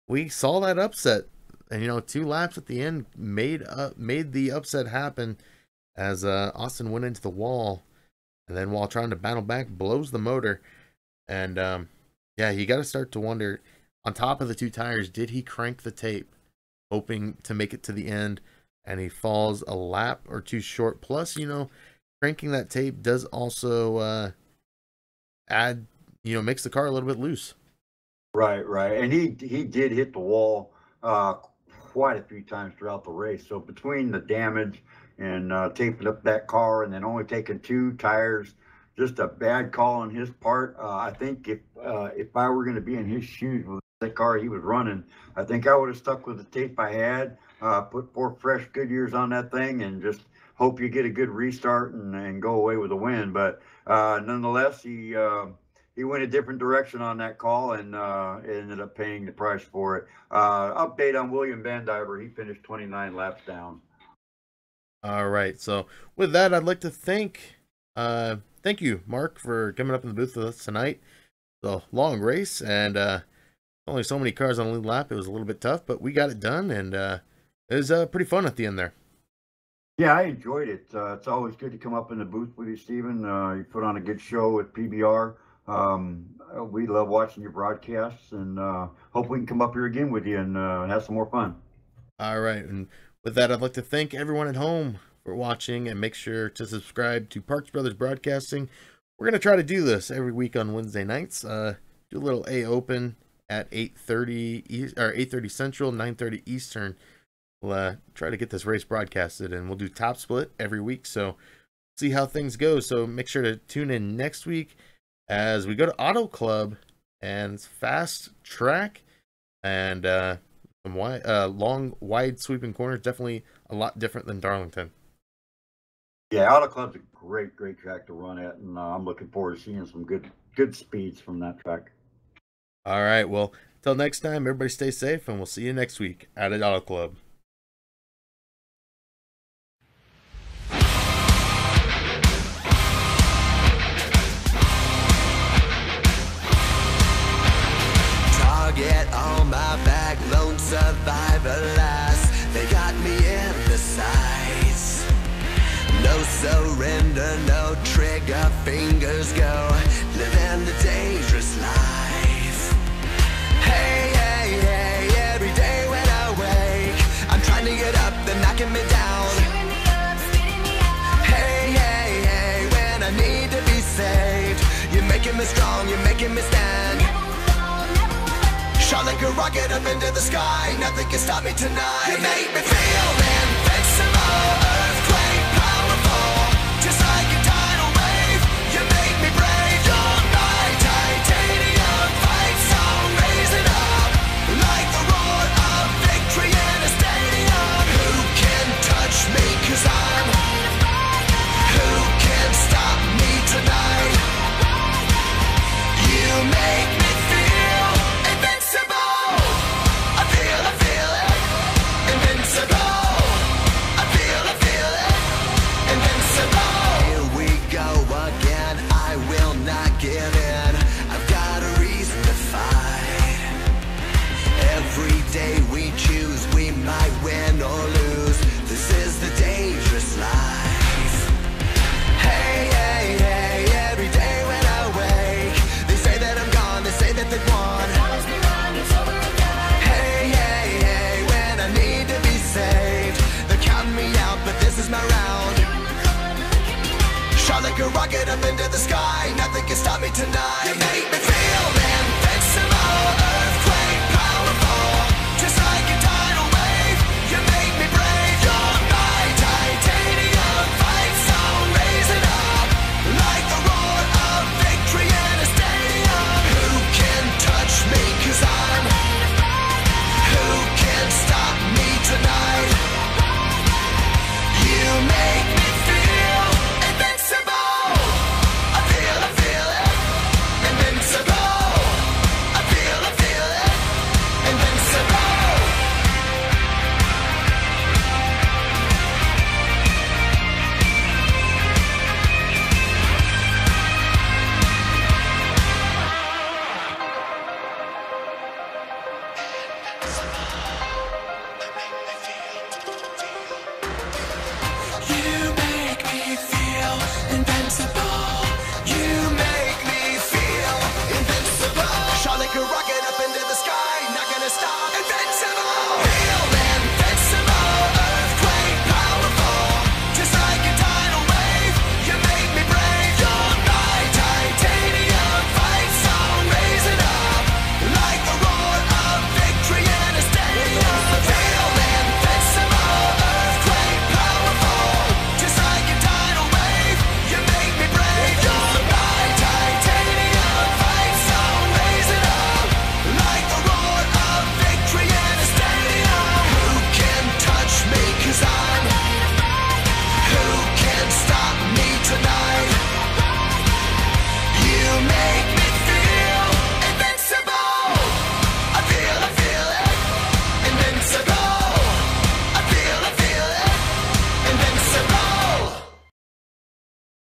we saw that upset. And, 2 laps at the end made the upset happen as Austin went into the wall. And then while trying to battle back, blows the motor. And, yeah, you got to start to wonder, on top of the 2 tires, did he crank the tape, hoping to make it to the end? And he falls a lap or 2 short. Plus, cranking that tape does also add, makes the car a little bit loose. Right. And he did hit the wall quite a few times throughout the race. So between the damage and taping up that car and then only taking 2 tires, just a bad call on his part. I think if I were going to be in his shoes with the car he was running, I think I would have stuck with the tape I had, put 4 fresh Goodyears on that thing, and just hope you get a good restart and go away with a win. But nonetheless, he went a different direction on that call and ended up paying the price for it. Update on William Vandiver, he finished 29 laps down. All right, so with that, I'd like to thank you, Mark, for coming up in the booth with us tonight. It's a long race, and only so many cars on a lead lap. It was a little bit tough, but we got it done, and it was pretty fun at the end there. Yeah, I enjoyed it. It's always good to come up in the booth with you, Steven. You put on a good show with PBR. We love watching your broadcasts, and hope we can come up here again with you and have some more fun. All right, and with that, I'd like to thank everyone at home for watching, and make sure to subscribe to Parks Brothers Broadcasting. We're going to try to do this every week on Wednesday nights. Do a little A Open at 8:30 or 8:30 Central, 9:30 Eastern. We'll try to get this race broadcasted, and we'll do top split every week. So see how things go. So make sure to tune in next week as we go to Auto Club and it's fast track and some long, wide sweeping corners. Definitely a lot different than Darlington. Yeah, Auto Club's a great track to run at, and I'm looking forward to seeing some good speeds from that track. All right. Well, until next time, everybody stay safe, and we'll see you next week at Auto Club. Target on my back, lone survivor last. They got me in the sights. No surrender, no trigger, fingers go. Living the dangerous life. Hey, hey, hey, every day when I wake, I'm trying to get up, they're knocking me down. Chewing me up, spitting me out. Hey, hey, hey, when I need to be saved, you're making me strong, you're making me stand. Never will fall, never will hurt. Shot like a rocket up into the sky, nothing can stop me tonight. You make me feel invincible, earthquake powerful, just like a tidal wave. You make me brave, you're my titanium fight song, raising up like the roar of victory in a stadium. Who can touch me, 'cause I'm who can stop me tonight? You make me feel invincible. I feel it, invincible. I feel it, invincible. Here we go again, I will not give in. I've got a reason to fight. Every day we choose, we might win or lose. This is the dangerous life. Hey, hey, hey, every day when I wake, they say that I'm gone, they say that they've won. Follows me round, it's over and done. Hey, hey, hey, when I need to be saved, they're counting me out, but this is my round. You're in the corner, look at me now. Shot like a rocket up into the sky, nothing can stop me tonight. You make